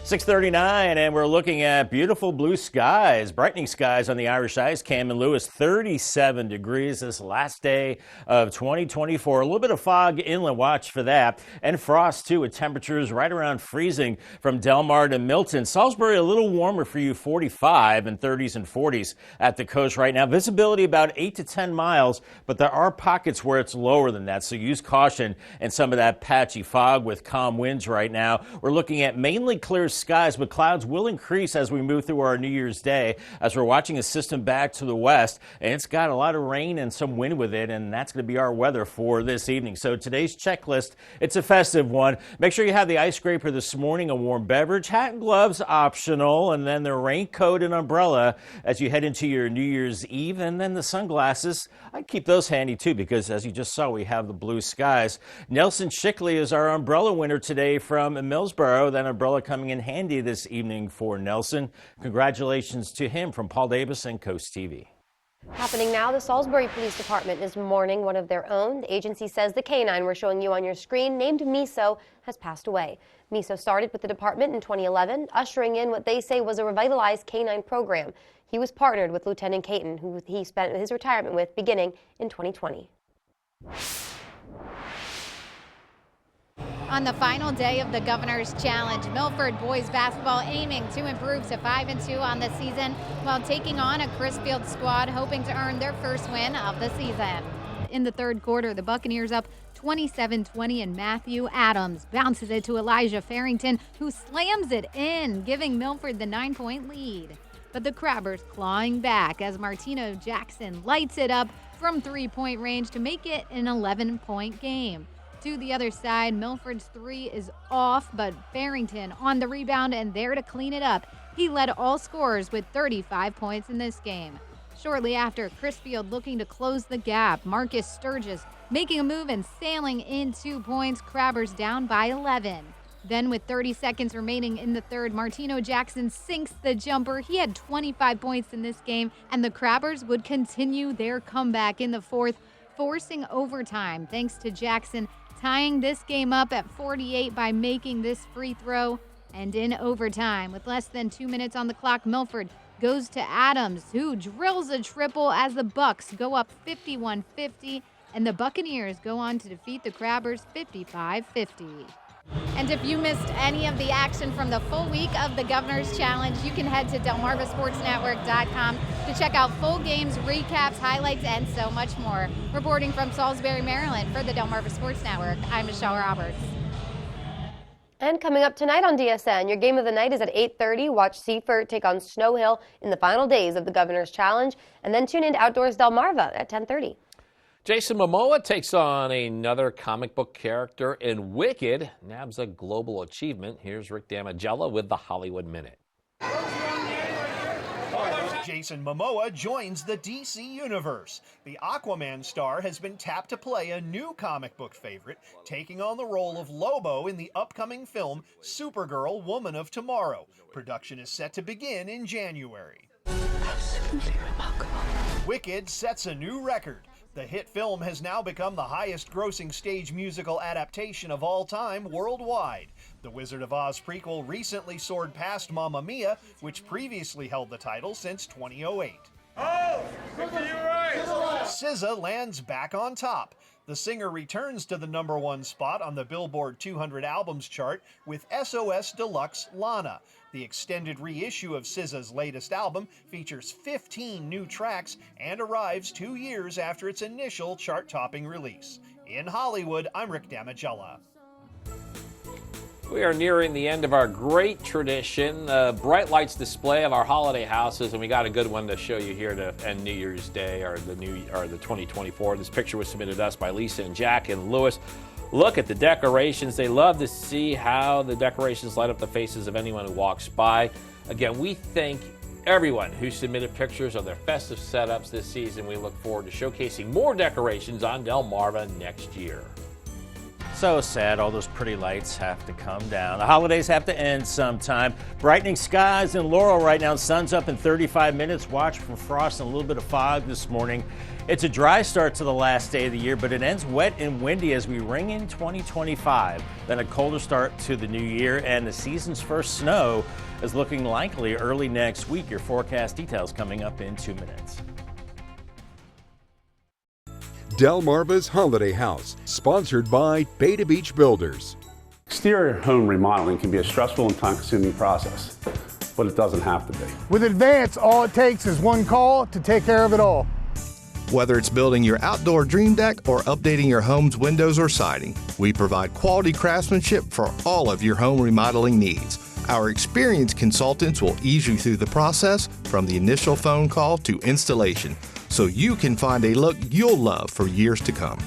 6:39, and we're looking at beautiful blue skies, brightening skies on the Irish Ice. Cam and Lewis, 37 degrees this last day of 2024. A little bit of fog inland, watch for that, and frost too, with temperatures right around freezing from Delmarva to Milton. Salisbury a little warmer for you, 45 and 30s and 40s at the coast right now. Visibility about 8 to 10 miles, but there are pockets where it's lower than that, so use caution and some of that patchy fog with calm winds right now. We're looking at mainly clear skies, but clouds will increase as we move through our New Year's Day as we're watching a system back to the west, and it's got a lot of rain and some wind with it, and that's going to be our weather for this evening. So today's checklist, it's a festive one. Make sure you have the ice scraper this morning, a warm beverage, hat and gloves optional, and then the raincoat and umbrella as you head into your New Year's Eve, and then the sunglasses. I'd keep those handy too, because as you just saw, we have the blue skies. Nelson Shickley is our umbrella winner today from Millsboro. That umbrella coming in handy this evening for Nelson. Congratulations to him from Paul Davis and Coast TV. Happening now, the Salisbury Police Department is mourning one of their own. The agency says the canine we're showing you on your screen, named Miso, has passed away. Miso started with the department in 2011, ushering in what they say was a revitalized canine program. He was partnered with Lieutenant Caton, who he spent his retirement with beginning in 2020. On the final day of the Governor's Challenge, Milford boys basketball aiming to improve to 5-2 on the season while taking on a Crisfield squad hoping to earn their first win of the season. In the third quarter, the Buccaneers up 27-20, and Matthew Adams bounces it to Elijah Farrington, who slams it in, giving Milford the 9-point lead. But the Crabbers clawing back as Martino Jackson lights it up from three-point range to make it an 11-point game. To the other side, Milford's three is off, but Farrington on the rebound and there to clean it up. He led all scorers with 35 points in this game. Shortly after, Crisfield looking to close the gap. Marcus Sturgis making a move and sailing in 2 points. Crabbers down by 11. Then with 30 seconds remaining in the third, Martino Jackson sinks the jumper. He had 25 points in this game, and the Crabbers would continue their comeback in the fourth, forcing overtime thanks to Jackson tying this game up at 48 by making this free throw. And in overtime, with less than 2 minutes on the clock, Milford goes to Adams, who drills a triple as the Bucks go up 51-50, and the Buccaneers go on to defeat the Crabbers 55-50. And if you missed any of the action from the full week of the Governor's Challenge, you can head to DelmarvaSportsNetwork.com to check out full games, recaps, highlights, and so much more. Reporting from Salisbury, Maryland for the Delmarva Sports Network, I'm Michelle Roberts. And coming up tonight on DSN, your game of the night is at 8:30. Watch Seaford take on Snow Hill in the final days of the Governor's Challenge, and then tune in to Outdoors Delmarva at 10:30. Jason Momoa takes on another comic book character in Wicked, nabs a global achievement. Here's Rick Damigella with the Hollywood Minute. Jason Momoa joins the DC Universe. The Aquaman star has been tapped to play a new comic book favorite, taking on the role of Lobo in the upcoming film Supergirl, Woman of Tomorrow. Production is set to begin in January. Absolutely remarkable. Wicked sets a new record. The hit film has now become the highest-grossing stage musical adaptation of all time worldwide. The Wizard of Oz prequel recently soared past Mamma Mia, which previously held the title since 2008. Oh, you're right. SZA lands back on top. The singer returns to the #1 spot on the Billboard 200 albums chart with SOS Deluxe Lana. The extended reissue of SZA's latest album features 15 new tracks and arrives 2 years after its initial chart-topping release. In Hollywood, I'm Rick Damigella. We are nearing the end of our great tradition, bright lights display of our holiday houses, and we got a good one to show you here to end New Year's Day or the 2024. This picture was submitted to us by Lisa and Jack in Lewis. Look at the decorations. They love to see how the decorations light up the faces of anyone who walks by. Again, we thank everyone who submitted pictures of their festive setups this season. We look forward to showcasing more decorations on Delmarva next year. So sad, all those pretty lights have to come down. The holidays have to end sometime. Brightening skies in Laurel right now. Sun's up in 35 minutes. Watch for frost and a little bit of fog this morning. It's a dry start to the last day of the year, but it ends wet and windy as we ring in 2025. Then a colder start to the new year, and the season's first snow is looking likely early next week. Your forecast details coming up in 2 minutes. Delmarva's Holiday House, sponsored by Beta Beach Builders. Exterior home remodeling can be a stressful and time-consuming process, but it doesn't have to be. With Advance, all it takes is one call to take care of it all. Whether it's building your outdoor dream deck or updating your home's windows or siding, we provide quality craftsmanship for all of your home remodeling needs. Our experienced consultants will ease you through the process from the initial phone call to installation, so you can find a look you'll love for years to come.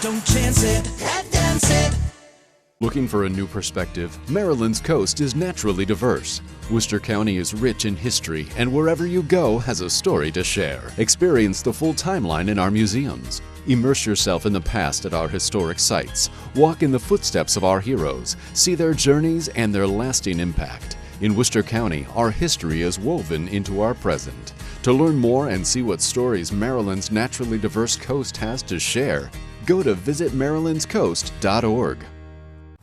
Don't chance it, advance it. Looking for a new perspective? Maryland's coast is naturally diverse. Worcester County is rich in history, and wherever you go has a story to share. Experience the full timeline in our museums. Immerse yourself in the past at our historic sites. Walk in the footsteps of our heroes. See their journeys and their lasting impact. In Worcester County, our history is woven into our present. To learn more and see what stories Maryland's naturally diverse coast has to share, go to visitmarylandscoast.org.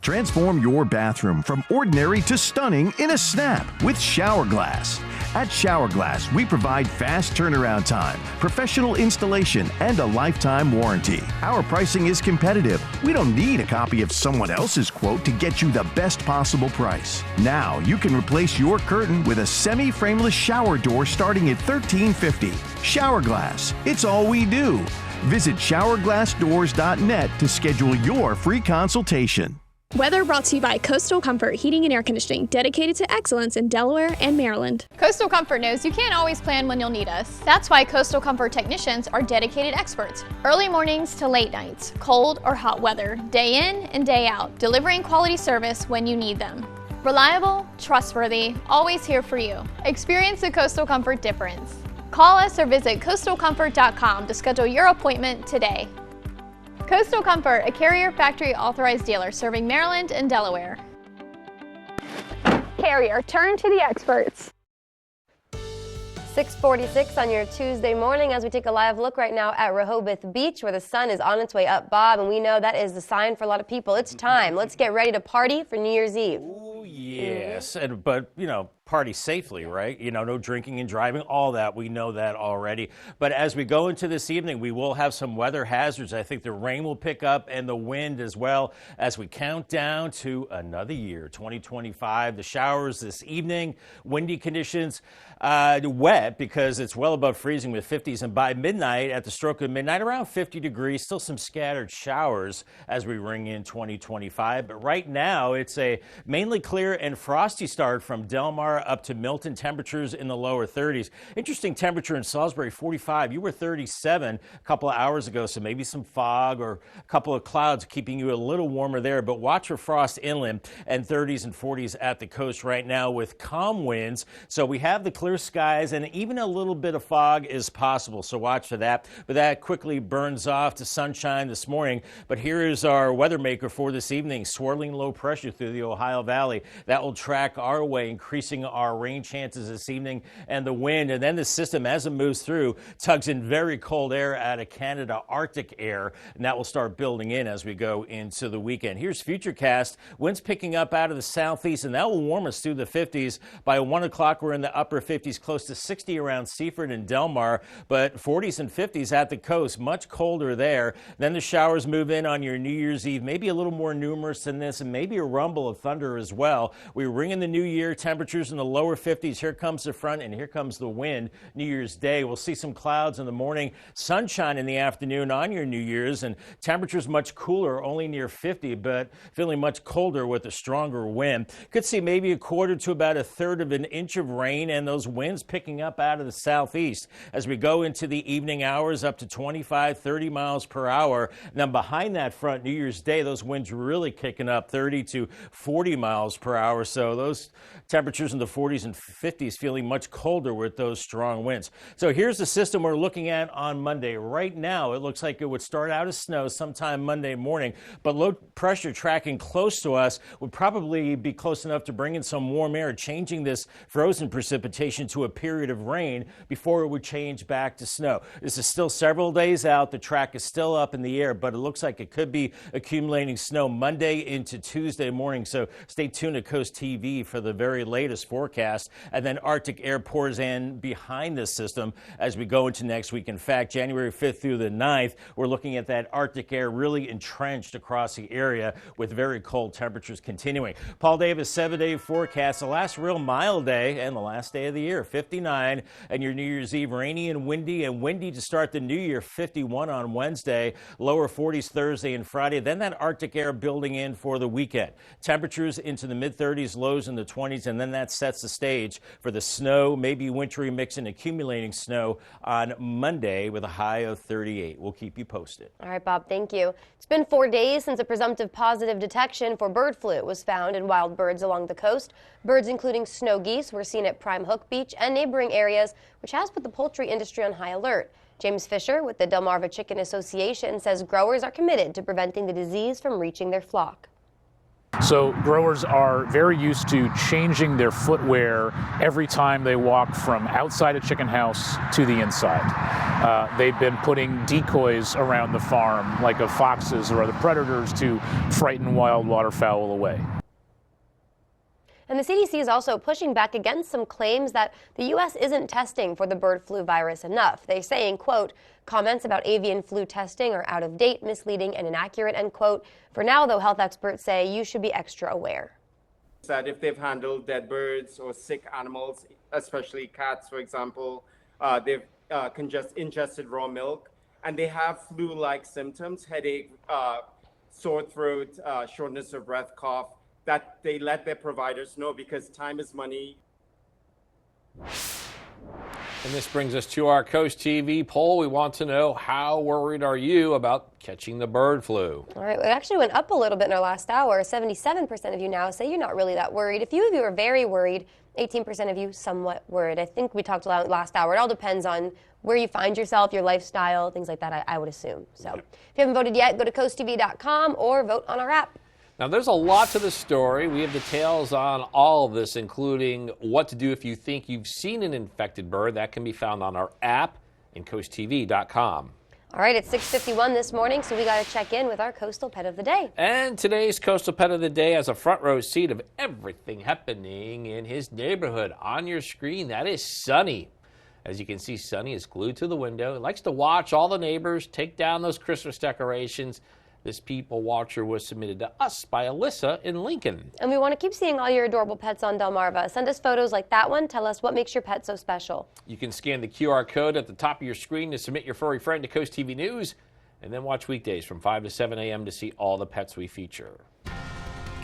Transform your bathroom from ordinary to stunning in a snap with Shower Glass. At Shower Glass, we provide fast turnaround time, professional installation, and a lifetime warranty. Our pricing is competitive. We don't need a copy of someone else's quote to get you the best possible price. Now you can replace your curtain with a semi-frameless shower door starting at $13.50. Shower Glass, it's all we do. Visit showerglassdoors.net to schedule your free consultation. Weather brought to you by Coastal Comfort Heating and Air Conditioning, dedicated to excellence in Delaware and Maryland. Coastal Comfort knows you can't always plan when you'll need us. That's why Coastal Comfort technicians are dedicated experts. Early mornings to late nights, cold or hot weather, day in and day out, delivering quality service when you need them. Reliable, trustworthy, always here for you. Experience the Coastal Comfort difference. Call us or visit coastalcomfort.com to schedule your appointment today. Coastal Comfort, a Carrier Factory authorized dealer serving Maryland and Delaware. Carrier, turn to the experts. 6:46 on your Tuesday morning as we take a live look right now at Rehoboth Beach where the sun is on its way up, Bob, and we know that is the sign for a lot of people. It's time. Let's get ready to party for New Year's Eve. Ooh, yes, but party safely, right? No drinking and driving, all that. We know that already. But as we go into this evening, we will have some weather hazards. I think the rain will pick up and the wind as well as we count down to another year, 2025. The showers this evening, windy conditions, wet because it's well above freezing with 50s. And by midnight, at the stroke of midnight, around 50 degrees, still some scattered showers as we ring in 2025. But right now, it's a mainly clear and frosty start from Delmarva up to Milton, temperatures in the lower 30s. Interesting temperature in Salisbury, 45. You were 37 a couple of hours ago, so maybe some fog or a couple of clouds keeping you a little warmer there. But watch for frost inland and 30s and 40s at the coast right now with calm winds. So we have the clear skies and even a little bit of fog is possible. So watch for that. But that quickly burns off to sunshine this morning. But here is our weather maker for this evening. Swirling low pressure through the Ohio Valley. That will track our way, increasing our rain chances this evening and the wind. And then the system, as it moves through, tugs in very cold air out of Canada, Arctic air, and that will start building in as we go into the weekend. Here's Futurecast. Winds picking up out of the southeast, and that will warm us through the 50s. By 1 o'clock, we're in the upper 50s, close to 60 around Seaford and Delmar, but 40s and 50s at the coast, much colder there. Then the showers move in on your New Year's Eve, maybe a little more numerous than this, and maybe a rumble of thunder as well. We ring in the new year, temperatures in the lower 50s. Here comes the front and here comes the wind. New Year's Day, we'll see some clouds in the morning, sunshine in the afternoon on your New Year's, and temperatures much cooler, only near 50, but feeling much colder with a stronger wind. Could see maybe a quarter to about a third of an inch of rain, and those winds picking up out of the southeast as we go into the evening hours, up to 25, 30 miles per hour. Now behind that front, New Year's Day, those winds really kicking up 30 to 40 miles per hour. So those temperatures in the 40s and 50s, feeling much colder with those strong winds. So here's the system we're looking at on Monday. Right now, it looks like it would start out as snow sometime Monday morning, but low pressure tracking close to us would probably be close enough to bring in some warm air, changing this frozen precipitation to a period of rain before it would change back to snow. This is still several days out. The track is still up in the air, but it looks like it could be accumulating snow Monday into Tuesday morning. So stay tuned to Coast TV for the very latest forecast. And then Arctic air pours in behind this system as we go into next week. In fact, January 5th through the 9th, we're looking at that Arctic air really entrenched across the area with very cold temperatures continuing. Paul Davis, 7-day forecast, the last real mild day and the last day of the year, 59. And your New Year's Eve, rainy and windy to start the new year, 51 on Wednesday, lower 40s Thursday and Friday. Then that Arctic air building in for the weekend. Temperatures into the mid-30s, lows in the 20s, and then that sets the stage for the snow, maybe wintry mix and accumulating snow on Monday with a high of 38. We'll keep you posted. All right, Bob, thank you. It's been 4 days since a presumptive positive detection for bird flu was found in wild birds along the coast. Birds including snow geese were seen at Prime Hook Beach and neighboring areas, which has put the poultry industry on high alert. James Fisher with the Delmarva Chicken Association says growers are committed to preventing the disease from reaching their flock. So growers are very used to changing their footwear every time they walk from outside a chicken house to the inside. They've been putting decoys around the farm, like of foxes or other predators, to frighten wild waterfowl away. And the CDC is also pushing back against some claims that the U.S. isn't testing for the bird flu virus enough. They're saying, quote, comments about avian flu testing are out of date, misleading, and inaccurate, end quote. For now, though, health experts say you should be extra aware. That if they've handled dead birds or sick animals, especially cats, for example, they've ingested raw milk, and they have flu-like symptoms, headache, sore throat, shortness of breath, cough, that they let their providers know because time is money. And this brings us to our Coast TV poll. We want to know, how worried are you about catching the bird flu? All right, it actually went up a little bit in our last hour. 77% of you now say you're not really that worried. A few of you are very worried. 18% of you somewhat worried. I think we talked about last hour. It all depends on where you find yourself, your lifestyle, things like that, I would assume. So if you haven't voted yet, go to coasttv.com or vote on our app. Now, there's a lot to the story. We have details on all of this, including what to do if you think you've seen an infected bird. That can be found on our app and coasttv.com. All right, it's 6:51 this morning, so we got to check in with our Coastal Pet of the Day. And today's Coastal Pet of the Day has a front row seat of everything happening in his neighborhood. On your screen, that is Sunny. As you can see, Sunny is glued to the window. He likes to watch all the neighbors take down those Christmas decorations. This people watcher was submitted to us by Alyssa in Lincoln. And we want to keep seeing all your adorable pets on Delmarva. Send us photos like that one. Tell us what makes your pet so special. You can scan the QR code at the top of your screen to submit your furry friend to Coast TV News, and then watch weekdays from 5 to 7 a.m. to see all the pets we feature.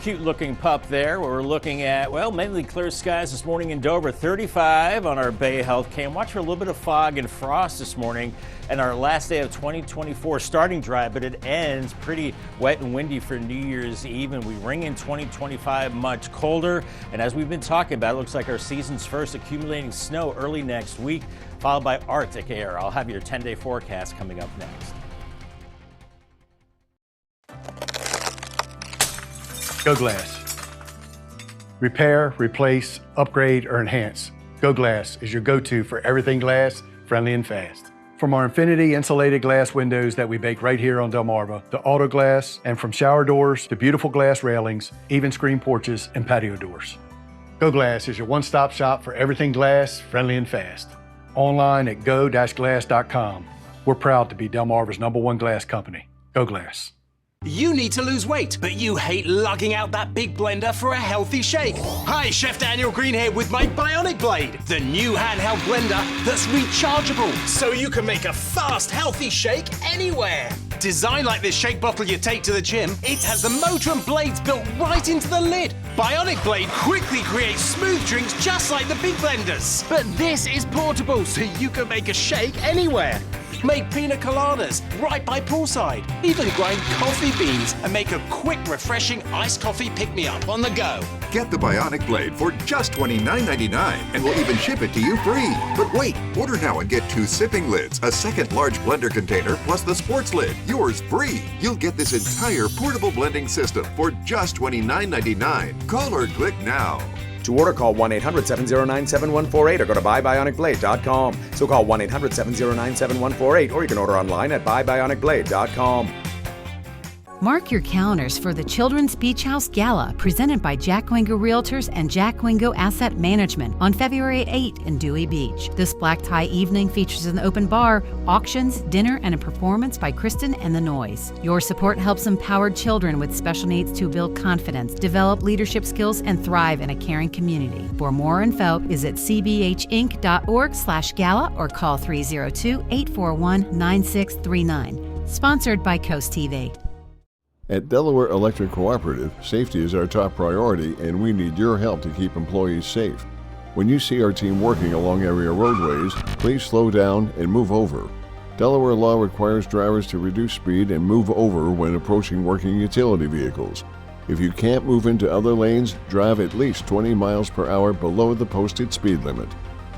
Cute looking pup there. We're looking at, well, mainly clear skies this morning in Dover. 35 on our Bay Health Cam. Watch for a little bit of fog and frost this morning. And our last day of 2024 starting dry, but it ends pretty wet and windy for New Year's Eve. And we ring in 2025 much colder. And as we've been talking about, it looks like our season's first accumulating snow early next week, followed by Arctic air. I'll have your 10-day forecast coming up next. Go Glass. Repair, replace, upgrade, or enhance. Go Glass is your go-to for everything glass, friendly and fast. From our Infinity insulated glass windows that we bake right here on Delmarva, to auto glass, and from shower doors to beautiful glass railings, even screen porches and patio doors. Go Glass is your one-stop shop for everything glass, friendly and fast. Online at go-glass.com. We're proud to be Delmarva's #1 glass company. Go Glass. You need to lose weight, but you hate lugging out that big blender for a healthy shake. Hi, Chef Daniel Green here with my Bionic Blade, the new handheld blender that's rechargeable, so you can make a fast, healthy shake anywhere. Designed like this shake bottle you take to the gym, it has the motor and blades built right into the lid. Bionic Blade quickly creates smooth drinks just like the big blenders. But this is portable, so you can make a shake anywhere. Make pina coladas right by poolside. Even grind coffee beans and make a quick, refreshing iced coffee pick-me-up on the go. Get the Bionic Blade for just $29.99 and we'll even ship it to you free. But wait, order now and get 2 sipping lids, a second large blender container, plus the sports lid. Yours free. You'll get this entire portable blending system for just $29.99. Call or click now. To order, call 1-800-709-7148 or go to buybionicblade.com. So call 1-800-709-7148 or you can order online at buybionicblade.com. Mark your calendars for the Children's Beach House Gala presented by Jack Wingo Realtors and Jack Wingo Asset Management on February 8 in Dewey Beach. This black tie evening features an open bar, auctions, dinner, and a performance by Kristen and the Noise. Your support helps empower children with special needs to build confidence, develop leadership skills, and thrive in a caring community. For more info, visit cbhinc.org/gala or call 302-841-9639. Sponsored by CoastTV. At Delaware Electric Cooperative, safety is our top priority and we need your help to keep employees safe. When you see our team working along area roadways, please slow down and move over. Delaware law requires drivers to reduce speed and move over when approaching working utility vehicles. If you can't move into other lanes, drive at least 20 miles per hour below the posted speed limit.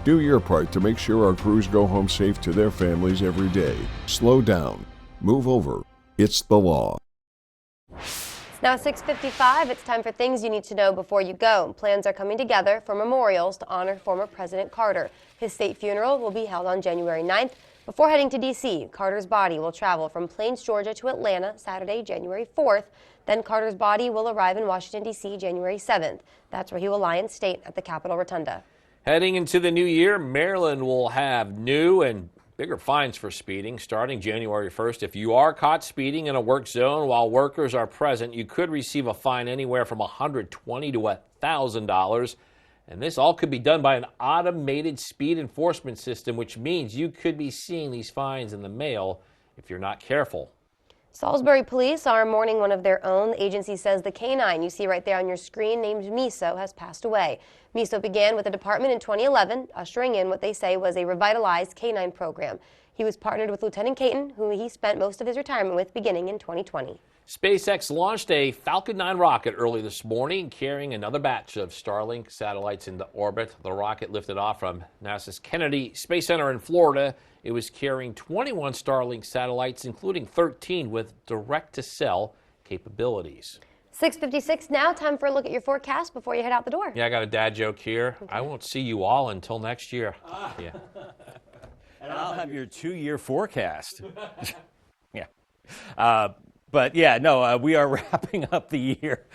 Do your part to make sure our crews go home safe to their families every day. Slow down. Move over. It's the law. It's now 6:55. It's time for things you need to know before you go. Plans are coming together for memorials to honor former President Carter. His state funeral will be held on January 9th. Before heading to D.C., Carter's body will travel from Plains, Georgia to Atlanta Saturday, January 4th. Then Carter's body will arrive in Washington, D.C. January 7th. That's where he will lie in state at the Capitol Rotunda. Heading into the new year, Maryland will have new and bigger fines for speeding starting January 1st. If you are caught speeding in a work zone while workers are present, you could receive a fine anywhere from $120 to $1,000. And this all could be done by an automated speed enforcement system, which means you could be seeing these fines in the mail if you're not careful. Salisbury police are mourning one of their own. The agency says the canine you see right there on your screen named Miso has passed away. Miso began with the department in 2011, ushering in what they say was a revitalized canine program. He was partnered with Lieutenant Caton, who he spent most of his retirement with beginning in 2020. SpaceX launched a Falcon 9 rocket early this morning, carrying another batch of Starlink satellites into orbit. The rocket lifted off from NASA's Kennedy Space Center in Florida. It was carrying 21 Starlink satellites, including 13 with direct-to-cell capabilities. 6:56 now. Time for a look at your forecast before you head out the door. Yeah, I got a dad joke here. Okay. I won't see you all until next year. Yeah. And I'll have your 2-year forecast. Yeah. But yeah, no, we are wrapping up the year.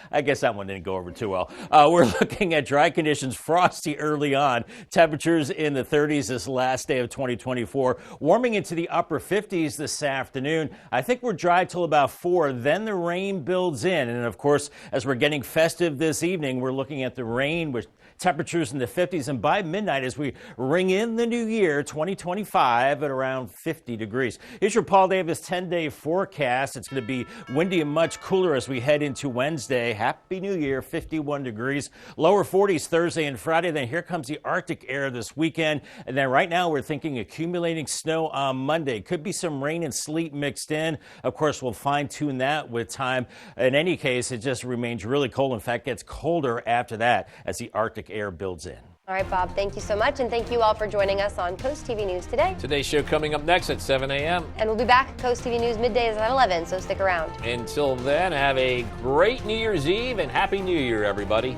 I guess that one didn't go over too well. We're looking at dry conditions, frosty early on. Temperatures in the 30s this last day of 2024, warming into the upper 50s this afternoon. I think we're dry till about 4. Then the rain builds in. And of course, as we're getting festive this evening, we're looking at the rain with temperatures in the 50s. And by midnight, as we ring in the new year, 2025, at around 50 degrees. Here's your Paul Davis 10-day forecast. It's going to be windy and much cooler as we head into Wednesday. Happy New Year, 51 degrees. Lower 40s Thursday and Friday. Then here comes the Arctic air this weekend. And then right now we're thinking accumulating snow on Monday. Could be some rain and sleet mixed in. Of course, we'll fine-tune that with time. In any case, it just remains really cold. In fact, gets colder after that as the Arctic air builds in. All right, Bob, thank you so much, and thank you all for joining us on Coast TV News today. Today's show coming up next at 7 a.m. And we'll be back at Coast TV News middays at 11, so stick around. Until then, have a great New Year's Eve and Happy New Year, everybody.